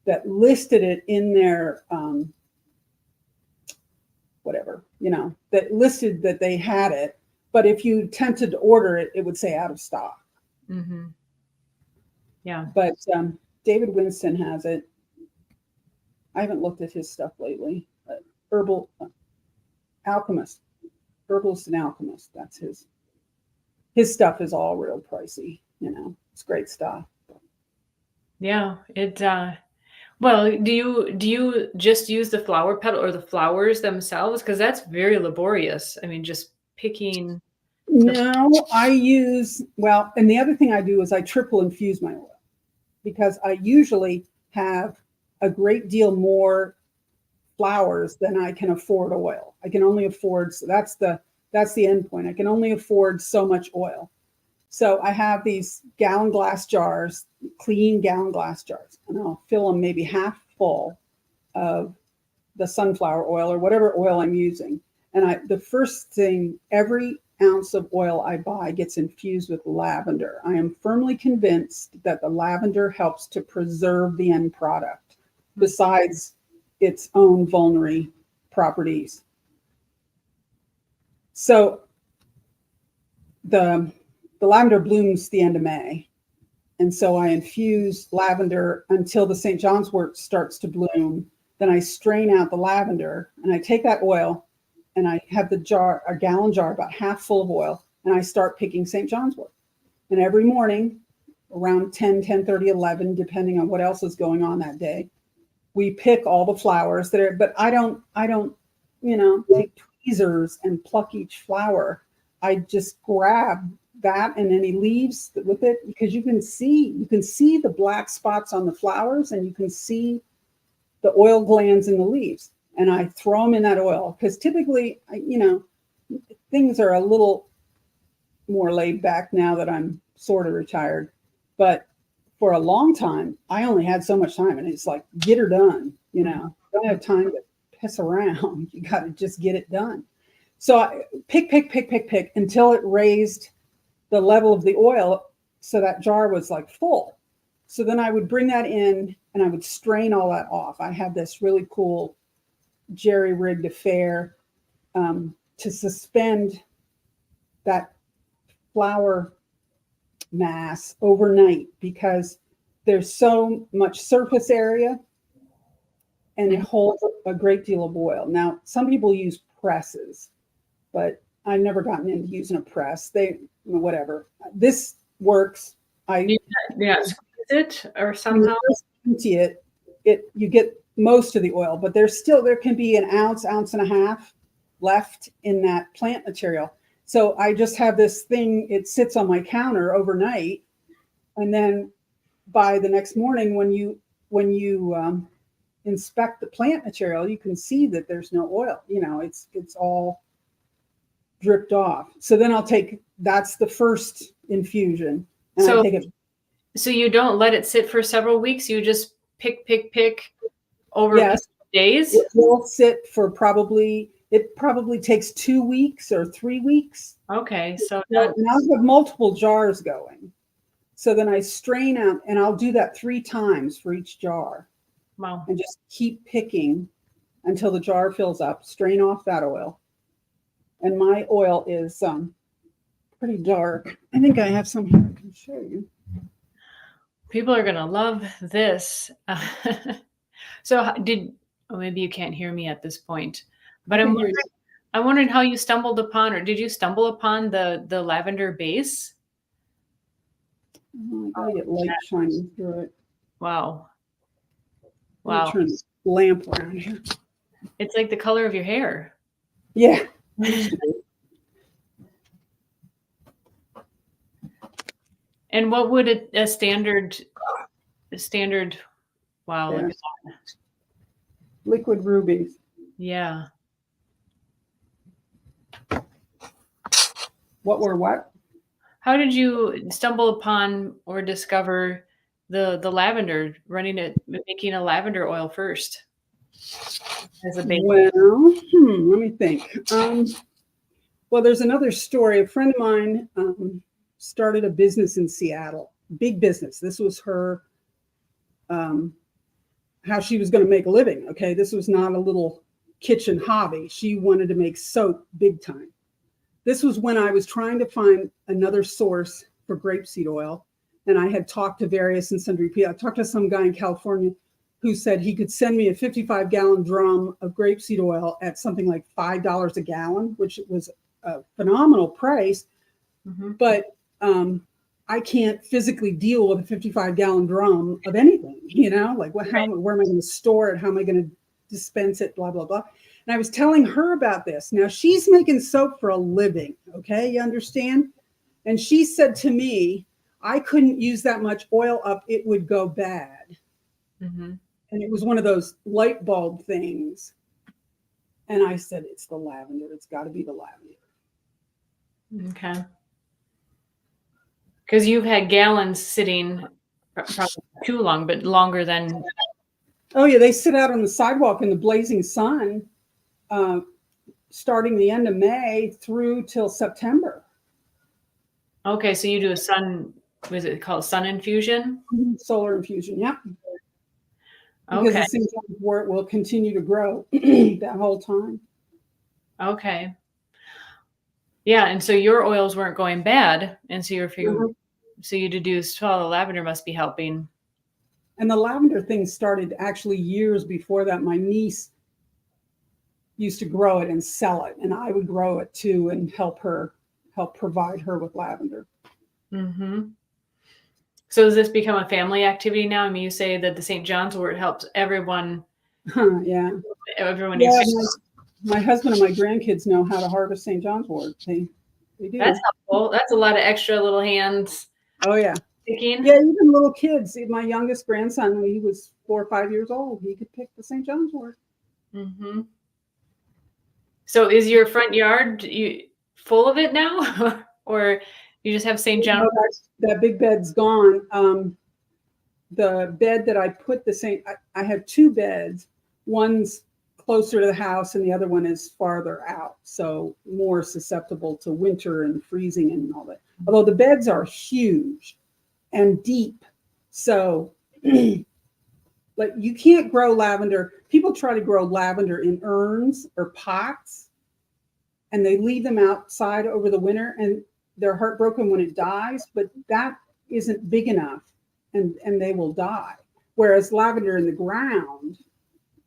that listed it in their that listed that they had it. But if you attempted to order it, it would say out of stock. Mm-hmm. Yeah. But David Winston has it. I haven't looked at his stuff lately. Alchemist, Herbalist and Alchemist. That's his stuff is all real pricey. It's great stuff. Yeah. Well, do you just use the flower petal or the flowers themselves? Because that's very laborious. I mean, just picking. No, and the other thing I do is I triple infuse my oil because I usually have a great deal more flowers than I can afford oil. I can only afford, so that's the end point. I can only afford so much oil. So I have these gallon glass jars, clean gallon glass jars, and I'll fill them maybe half full of the sunflower oil or whatever oil I'm using. And the first thing, every ounce of oil I buy gets infused with lavender. I am firmly convinced that the lavender helps to preserve the end product, besides its own vulnerary properties. So the lavender blooms the end of May. And so I infuse lavender until the St. John's wort starts to bloom. Then I strain out the lavender and I take that oil and I have a gallon jar, about half full of oil, and I start picking St. John's wort. And every morning around 10, 10:30, 11, depending on what else is going on that day. We pick all the flowers that are, but I don't, take tweezers and pluck each flower. I just grab that and any leaves with it, because you can see the black spots on the flowers, and you can see the oil glands in the leaves. And I throw them in that oil, because typically, things are a little more laid back now that I'm sort of retired. But for a long time, I only had so much time, and it's like, get her done. Don't have time to piss around. You got to just get it done. So I pick until it raised the level of the oil, so that jar was like full. So then I would bring that in and I would strain all that off. I had this really cool jerry-rigged affair to suspend that flower mass overnight, because there's so much surface area and it holds a great deal of oil. Now, some people use presses, but I've never gotten into using a press. Whatever. This works. Squeeze it or somehow empty it. You get most of the oil, but there can be an ounce and a half left in that plant material. So I just have this thing, it sits on my counter overnight. And then by the next morning, when you inspect the plant material, you can see that there's no oil. It's all dripped off. So then that's the first infusion. And so, I take it. So you don't let it sit for several weeks. You just pick over days. It will sit for it probably takes 2 weeks or 3 weeks. Okay. So and I'll have multiple jars going. So then I strain out, and I'll do that 3 times for each jar. Wow. And just keep picking until the jar fills up, strain off that oil. And my oil is pretty dark. I think I have some here I can show you. People are going to love this. So maybe you can't hear me at this point, but I'm wondering how you stumbled upon, or did you stumble upon the lavender base? Oh, I gotta get light shining through it. Wow. Let me turn this lamp around here. It's like the color of your hair. Yeah. And what would a standard wow, look at that. Liquid rubies. Yeah. What? How did you stumble upon or discover the lavender, making a lavender oil first as a base? Well, let me think. Well, there's another story. A friend of mine started a business in Seattle, big business. This was her, how she was going to make a living. Okay. This was not a little kitchen hobby. She wanted to make soap big time. This was when I was trying to find another source for grapeseed oil. And I had talked to various and sundry people. I talked to some guy in California who said he could send me a 55-gallon drum of grapeseed oil at something like $5 a gallon, which was a phenomenal price. Mm-hmm. But I can't physically deal with a 55-gallon drum of anything, like where am I going to store it? How am I going to dispense it? Blah, blah, blah. And I was telling her about this. Now she's making soap for a living. Okay. You understand? And she said to me, I couldn't use that much oil up. It would go bad. Mm-hmm. And it was one of those light bulb things. And I said, it's the lavender. It's got to be the lavender. Okay. Because you've had gallons sitting probably too long, but longer than. Oh, yeah. They sit out on the sidewalk in the blazing sun, starting the end of May through till September. Okay. So you do was it called sun infusion? Solar infusion. Yeah. Okay. Because it seems like where it will continue to grow that whole time. Okay. Yeah. And so your oils weren't going bad. And so you're figuring, so you deduced, well, the lavender must be helping. And the lavender thing started actually years before that. My niece used to grow it and sell it. And I would grow it too and help provide her with lavender. Mm-hmm. So does this become a family activity now? I mean, you say that the St. John's wort helps everyone. Yeah. Everyone Yeah. needs. My husband and my grandkids know how to harvest St. John's wort. They do. That's helpful. That's a lot of extra little hands. Oh yeah. Picking. Yeah, even little kids. My youngest grandson, when he was 4 or 5 years old, he could pick the St. John's wort. Mm-hmm. So is your front yard full of it now, or you just have St. John's? No, that big bed's gone. The bed that I put I have 2 beds. One's closer to the house and the other one is farther out, so more susceptible to winter and freezing and all that. Although the beds are huge and deep, so like you can't grow lavender. People try to grow lavender in urns or pots, and they leave them outside over the winter, and they're heartbroken when it dies, but that isn't big enough, and they will die. Whereas lavender in the ground,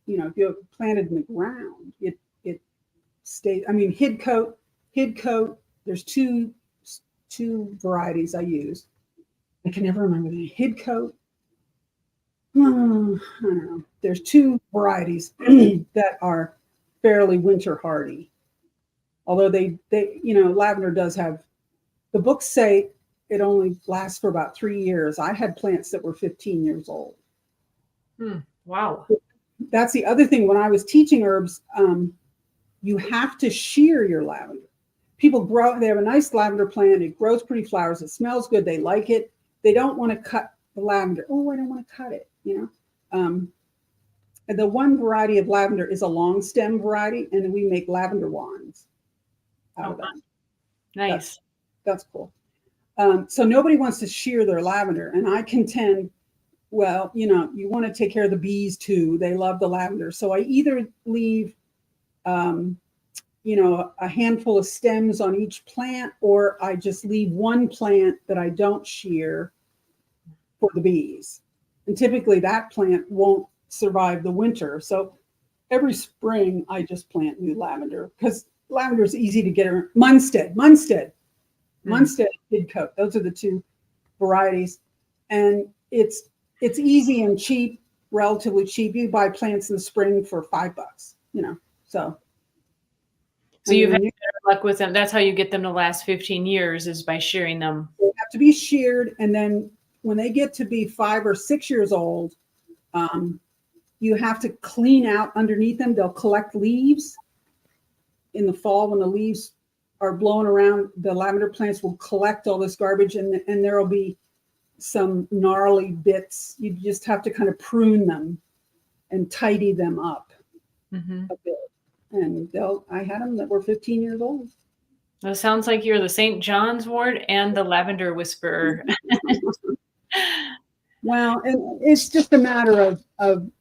if you plant it in the ground, it stays. I mean, hidcote. There's two varieties I use. I can never remember the hidcote. I don't know. There's 2 varieties that are fairly winter hardy. Although they lavender does have, the books say it only lasts for about 3 years. I had plants that were 15 years old. Wow. That's the other thing. When I was teaching herbs, you have to shear your lavender. People they have a nice lavender plant. It grows pretty flowers. It smells good. They like it. They don't want to cut the lavender. Oh, I don't want to cut it, And the one variety of lavender is a long stem variety, and we make lavender wands out of them. Nice. That's cool. So nobody wants to shear their lavender, and I contend, well, you want to take care of the bees too. They love the lavender. So I either leave, a handful of stems on each plant, or I just leave one plant that I don't shear for the bees. And typically that plant won't survive the winter. So every spring I just plant new lavender, because lavender is easy to get. Munstead, hidcote. Those are the 2 varieties. And it's easy and cheap, relatively cheap. You buy plants in the spring for $5, So you've had better luck with them. That's how you get them to last 15 years, is by shearing them. They have to be sheared, and then when they get to be 5 or 6 years old, you have to clean out underneath them. They'll collect leaves in the fall when the leaves are blowing around. The lavender plants will collect all this garbage, and there will be some gnarly bits. You just have to kind of prune them and tidy them up a bit. And I had them that were 15 years old. It sounds like you're the St. John's wort and the lavender whisperer. Well, and it's just a matter of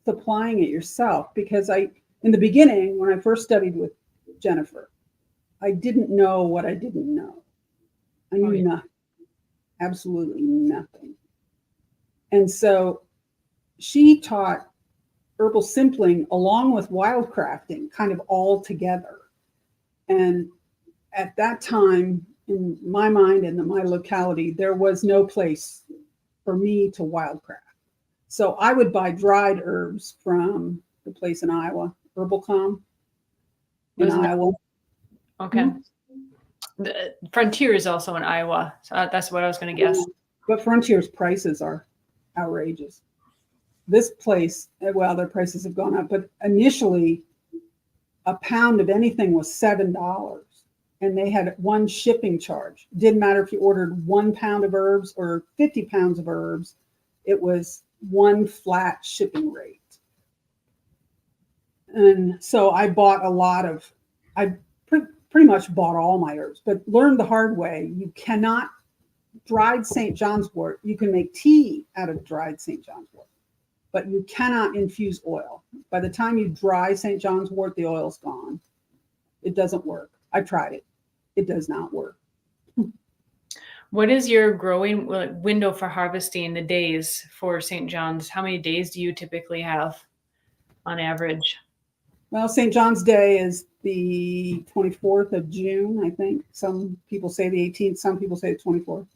supplying it yourself, because in the beginning, when I first studied with Jennifer, I didn't know what I didn't know. I knew nothing, absolutely nothing. And so she taught herbal simpling along with wildcrafting, kind of all together. And at that time, in my mind and in my locality, there was no place for me to wildcraft. So I would buy dried herbs from the place in Iowa, Herbalcom in Iowa. Okay. The Frontier is also in Iowa. So that's what I was going to guess. But Frontier's prices are outrageous. This place, well, their prices have gone up, but initially a pound of anything was $7, and they had 1 shipping charge. Didn't matter if you ordered 1 pound of herbs or 50 pounds of herbs, it was 1 flat shipping rate. And so I bought I pretty much bought all my herbs, but learned the hard way. You cannot, dried St. John's wort, you can make tea out of dried St. John's wort, but you cannot infuse oil. By the time you dry St. John's wort, the oil's gone. It doesn't work. I tried it. It does not work. What is your growing window for harvesting, the days for St. John's? How many days do you typically have on average? Well, St. John's Day is the 24th of June, I think. Some people say the 18th, some people say the 24th.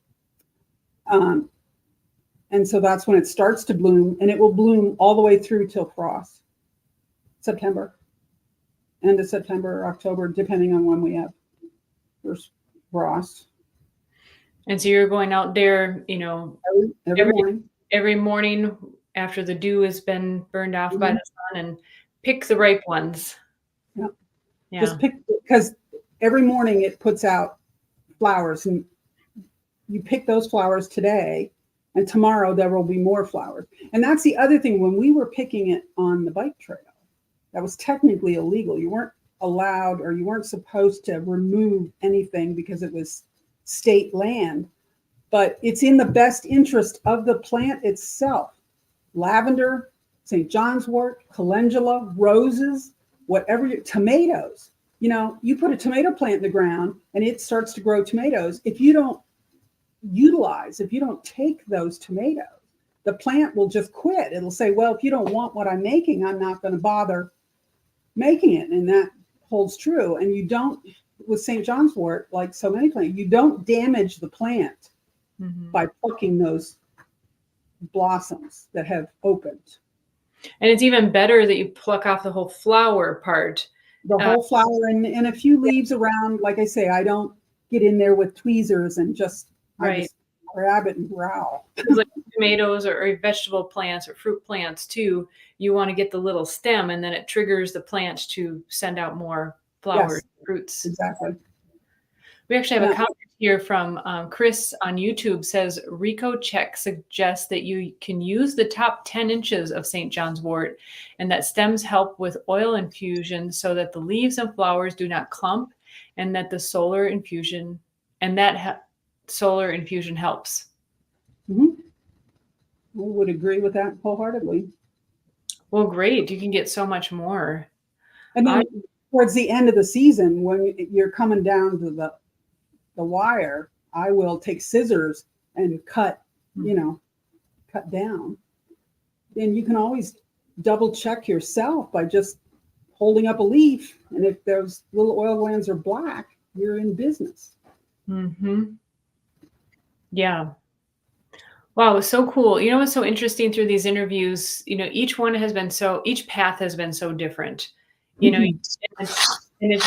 And so that's when it starts to bloom, and it will bloom all the way through till frost, September, end of September or October, depending on when we have first frost. And so you're going out there, Every morning. every morning after the dew has been burned off by Mhm. the sun and pick the ripe ones. Yeah. Yeah. Just pick, because every morning it puts out flowers, and you pick those flowers today, and tomorrow there will be more flowers. And that's the other thing. When we were picking it on the bike trail, that was technically illegal. You weren't allowed, or you weren't supposed to remove anything because it was state land. But it's in the best interest of the plant itself. Lavender, St. John's wort, calendula, roses, whatever, tomatoes. You put a tomato plant in the ground and it starts to grow tomatoes. If you don't take those tomatoes, the plant will just quit. It'll say, well, if you don't want what I'm making, I'm not going to bother making it. And that holds true. And you don't, with St. John's wort, like so many plants, you don't damage the plant by plucking those blossoms that have opened. And it's even better that you pluck off the whole flower part. The whole flower and a few leaves around. Like I say, I don't get in there with tweezers and just, I just grab it and growl. Like tomatoes or vegetable plants or fruit plants too, you want to get the little stem, and then it triggers the plant to send out more flowers, fruits. Exactly. We actually have a comment here from Chris on YouTube. Says Rico Check suggests that you can use the top 10 inches of St. John's wort, and that stems help with oil infusion so that the leaves and flowers do not clump, and that the solar infusion helps. Mm-hmm. I would agree with that wholeheartedly. Well, great. You can get so much more. And then towards the end of the season, when you're coming down to the wire, I will take scissors and cut down. And you can always double check yourself by just holding up a leaf. And if those little oil glands are black, you're in business. Mm-hmm. Yeah. Wow, it was so cool. What's so interesting through these interviews, each path has been so different, and it's really,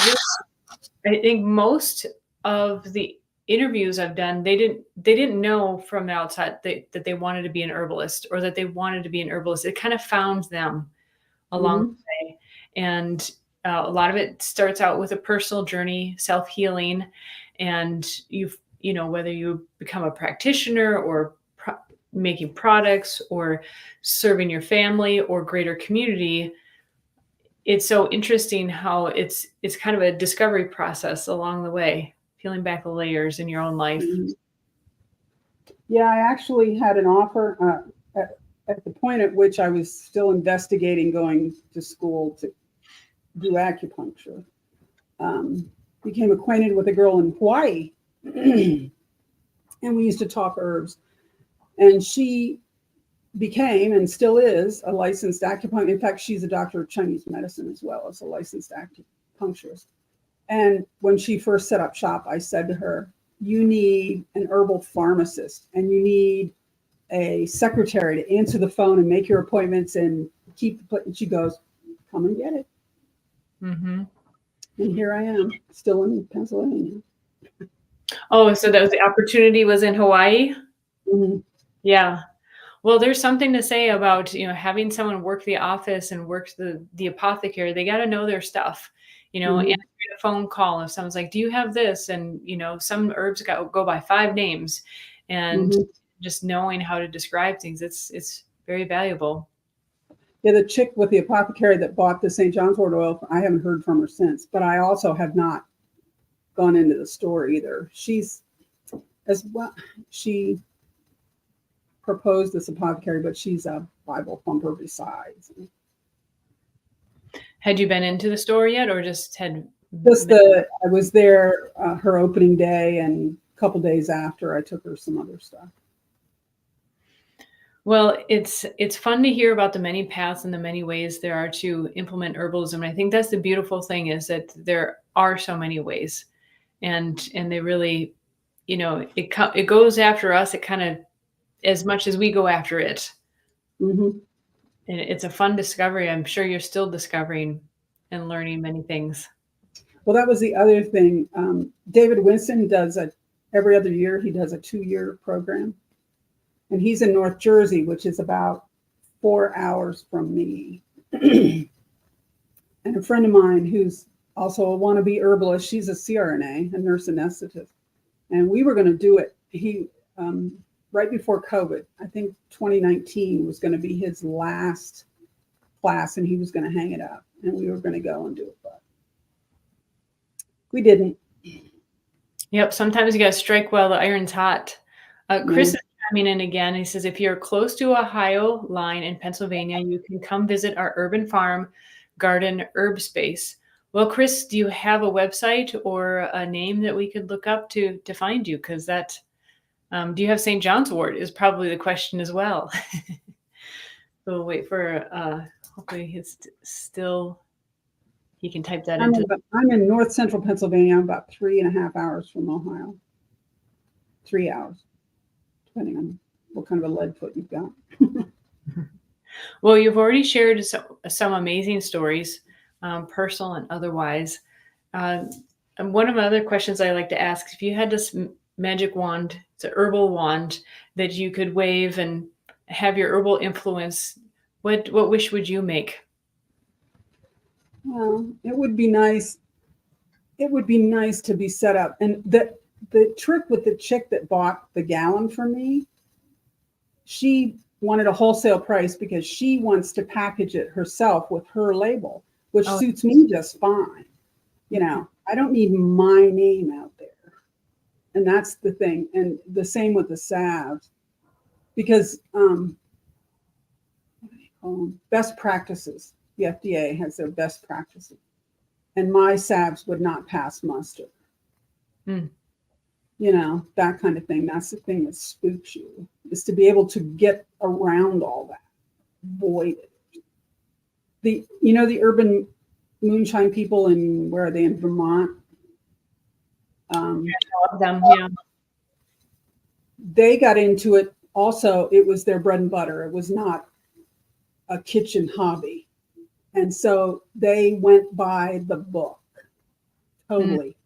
I think most of the interviews I've done, they didn't know from the outside that they wanted to be an herbalist, or that they wanted to be an herbalist. It kind of found them along the way. And a lot of it starts out with a personal journey, self-healing, and whether you become a practitioner or making products or serving your family or greater community, it's so interesting how it's kind of a discovery process along the way, peeling back the layers in your own life. Yeah, I actually had an offer at the point at which I was still investigating going to school to do acupuncture. Became acquainted with a girl in Hawaii, and we used to talk herbs. And she became, and still is, a licensed acupuncturist. In fact, she's a doctor of Chinese medicine as well as a licensed acupuncturist. And when she first set up shop, I said to her, you need an herbal pharmacist, and you need a secretary to answer the phone and make your appointments and keep. And she goes, come and get it. Mm-hmm. And here I am, still in Pennsylvania. Oh, so that was the opportunity was in Hawaii? Mm-hmm. Yeah. Well, there's something to say about, having someone work the office and work the apothecary. They got to know their stuff, answering a phone call. If someone's like, do you have this? And, some herbs go by 5 names, and just knowing how to describe things, it's very valuable. Yeah, the chick with the apothecary that bought the St. John's wort oil, I haven't heard from her since, but I also have not gone into the store either. She's as well. She proposed this apothecary, but she's a Bible thumper besides. Had you been into the store yet, or just I was there her opening day, and a couple days after I took her some other stuff. Well, it's fun to hear about the many paths and the many ways there are to implement herbalism. I think that's the beautiful thing, is that there are so many ways, and they really, it goes after us. It kind of as much as we go after it. Mm-hmm. And it's a fun discovery. I'm sure you're still discovering and learning many things. Well, that was the other thing. David Winston every other year, he does a 2-year program. And he's in North Jersey, which is about 4 hours from me. And a friend of mine who's also a wannabe herbalist, she's a CRNA, a nurse anesthetist. And we were going to do it. Right before COVID, I think 2019 was going to be his last class, and he was going to hang it up, and we were going to go and do it, but we didn't. Yep. Sometimes you got to strike while the iron's hot. Chris is coming in again. He says, if you're close to Ohio line in Pennsylvania, you can come visit our urban farm garden herb space. Well, Chris, do you have a website or a name that we could look up to find you? Because that, do you have St. John's wort is probably the question as well. We'll wait for, hopefully he's still, he can type that into. I'm in north central Pennsylvania. I'm about 3.5 hours from Ohio. 3 hours, depending on what kind of a lead foot you've got. Well, you've already shared some amazing stories, personal and otherwise. And one of the other questions I like to ask, if you had this magic wand, it's an herbal wand that you could wave and have your herbal influence, what wish would you make? Well, it would be nice. It would be nice to be set up. And the trick with the chick that bought the gallon from me, she wanted a wholesale price because she wants to package it herself with her label, which suits me just fine. You know, I don't need my name out there. And that's the thing. And the same with the salves, because what do you call them? Best practices. The FDA has their best practices. And my salves would not pass muster. You know, that kind of thing. That's the thing that spooks you, is to be able to get around all that. Avoid it. The urban moonshine people in, where are they, in Vermont? I love them, yeah. They got into it also. It was their bread and butter. It was not a kitchen hobby. And so they went by the book, totally.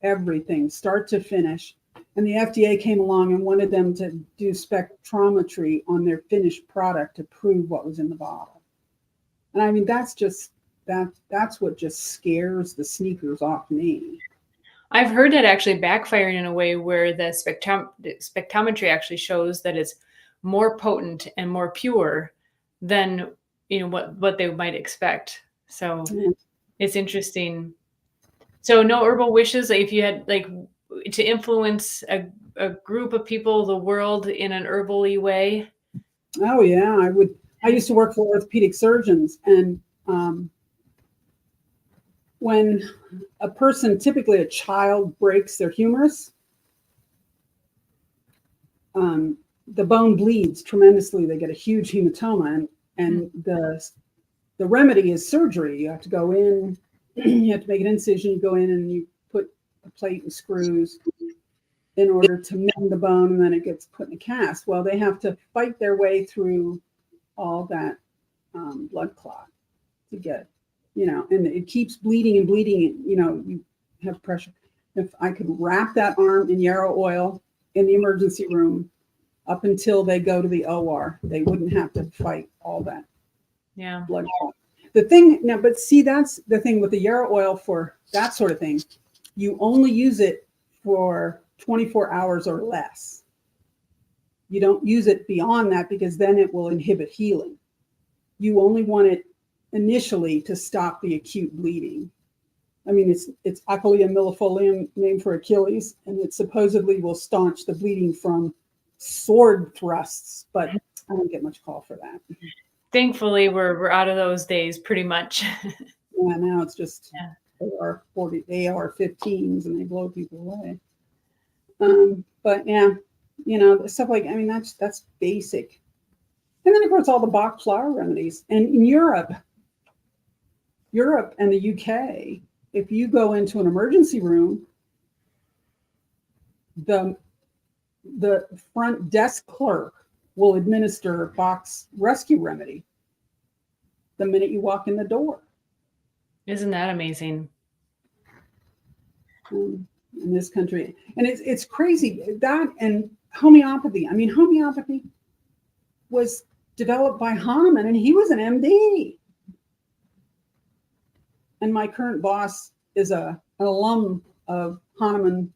Everything, start to finish. And the FDA came along and wanted them to do spectrometry on their finished product to prove what was in the bottle. And I mean, that's what just scares the sneakers off me. I've heard that actually backfired in a way where the spectrometry actually shows that it's more potent and more pure than, you know, what they might expect. So it's interesting. So no herbal wishes, if you had like to influence a group of people, the world, in an herbally way? Oh yeah, I would. I used to work for orthopedic surgeons, and when a person, typically a child, breaks their humerus, the bone bleeds tremendously. They get a huge hematoma, and the remedy is surgery. You have to go in, you have to make an incision, you go in and you put a plate and screws in order to mend the bone, and then it gets put in a cast. Well, they have to fight their way through all that blood clot to get, you know, and it keeps bleeding and bleeding. You know, you have pressure. If I could wrap that arm in yarrow oil in the emergency room up until they go to the OR, they wouldn't have to fight all that blood clot. The thing now, but see, that's the thing with the yarrow oil for that sort of thing. You only use it for 24 hours or less. You don't use it beyond that, because then it will inhibit healing. You only want it initially to stop the acute bleeding. I mean, it's Accolea millefolium, named for Achilles, and it supposedly will staunch the bleeding from sword thrusts, but I don't get much call for that. Thankfully, we're out of those days pretty much. Yeah, now it's just AR-15s, and they blow people away. But yeah, you know, stuff like, I mean, that's basic. And then of course all the Bach flower remedies. And in Europe and the UK, if you go into an emergency room, the front desk clerk will administer Bach's rescue remedy the minute you walk in the door. Isn't that amazing? In this country. And it's crazy. That and homeopathy. I mean, homeopathy was developed by Hahnemann, and he was an MD. And my current boss is an alum of Hahnemann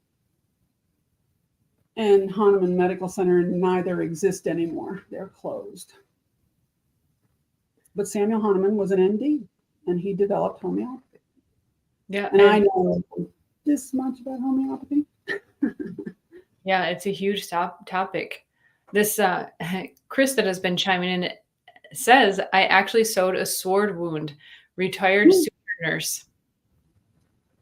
and Hahnemann Medical Center, and neither exist anymore. They're closed. But Samuel Hahnemann was an MD, and he developed homeopathy. Yeah. And I know this much about homeopathy. Yeah, it's a huge topic. This Chris that has been chiming in says, I actually sewed a sword wound, retired super nurse.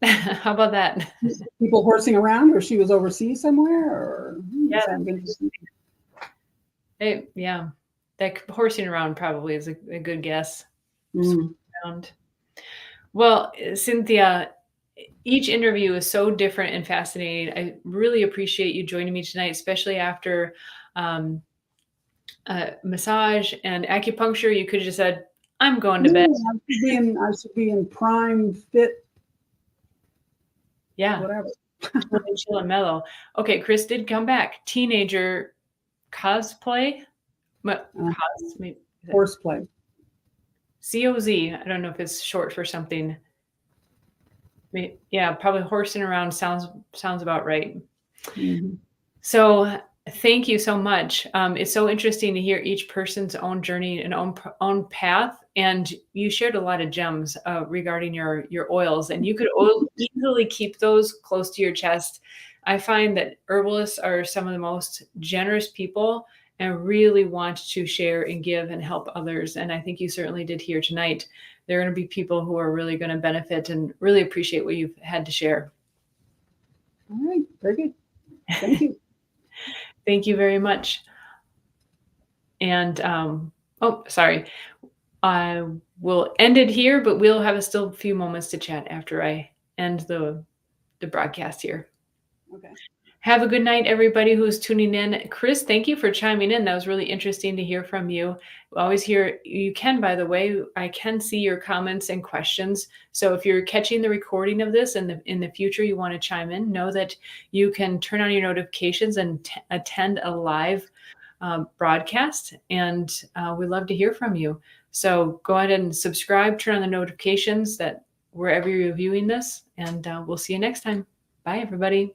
How about that? People horsing around, or she was overseas somewhere, or yeah, that horsing around probably is a good guess. Well, Cynthia, each interview is so different and fascinating. I really appreciate you joining me tonight, especially after massage and acupuncture. You could have just said, I'm going to bed. I should be in prime fit. Yeah. Whatever. Chill and mellow. Okay, Chris did come back. Teenager cosplay? Horseplay. COZ. I don't know if it's short for something. Yeah, probably horsing around sounds about right. Mm-hmm. So thank you so much. It's so interesting to hear each person's own journey and own path. And you shared a lot of gems regarding your oils, and you could easily keep those close to your chest. I find that herbalists are some of the most generous people and really want to share and give and help others. And I think you certainly did here tonight. There are going to be people who are really going to benefit and really appreciate what you've had to share. All right. Very good. Thank you. Thank you very much. And, sorry. I will end it here, but we'll have still a few moments to chat after I end the broadcast here. Okay. Have a good night, everybody who's tuning in. Chris, thank you for chiming in. That was really interesting to hear from you. We always hear, you can, by the way, I can see your comments and questions. So if you're catching the recording of this and in the future you want to chime in, know that you can turn on your notifications and attend a live broadcast. And we love to hear from you. So go ahead and subscribe, turn on the notifications that wherever you're viewing this, and we'll see you next time. Bye, everybody.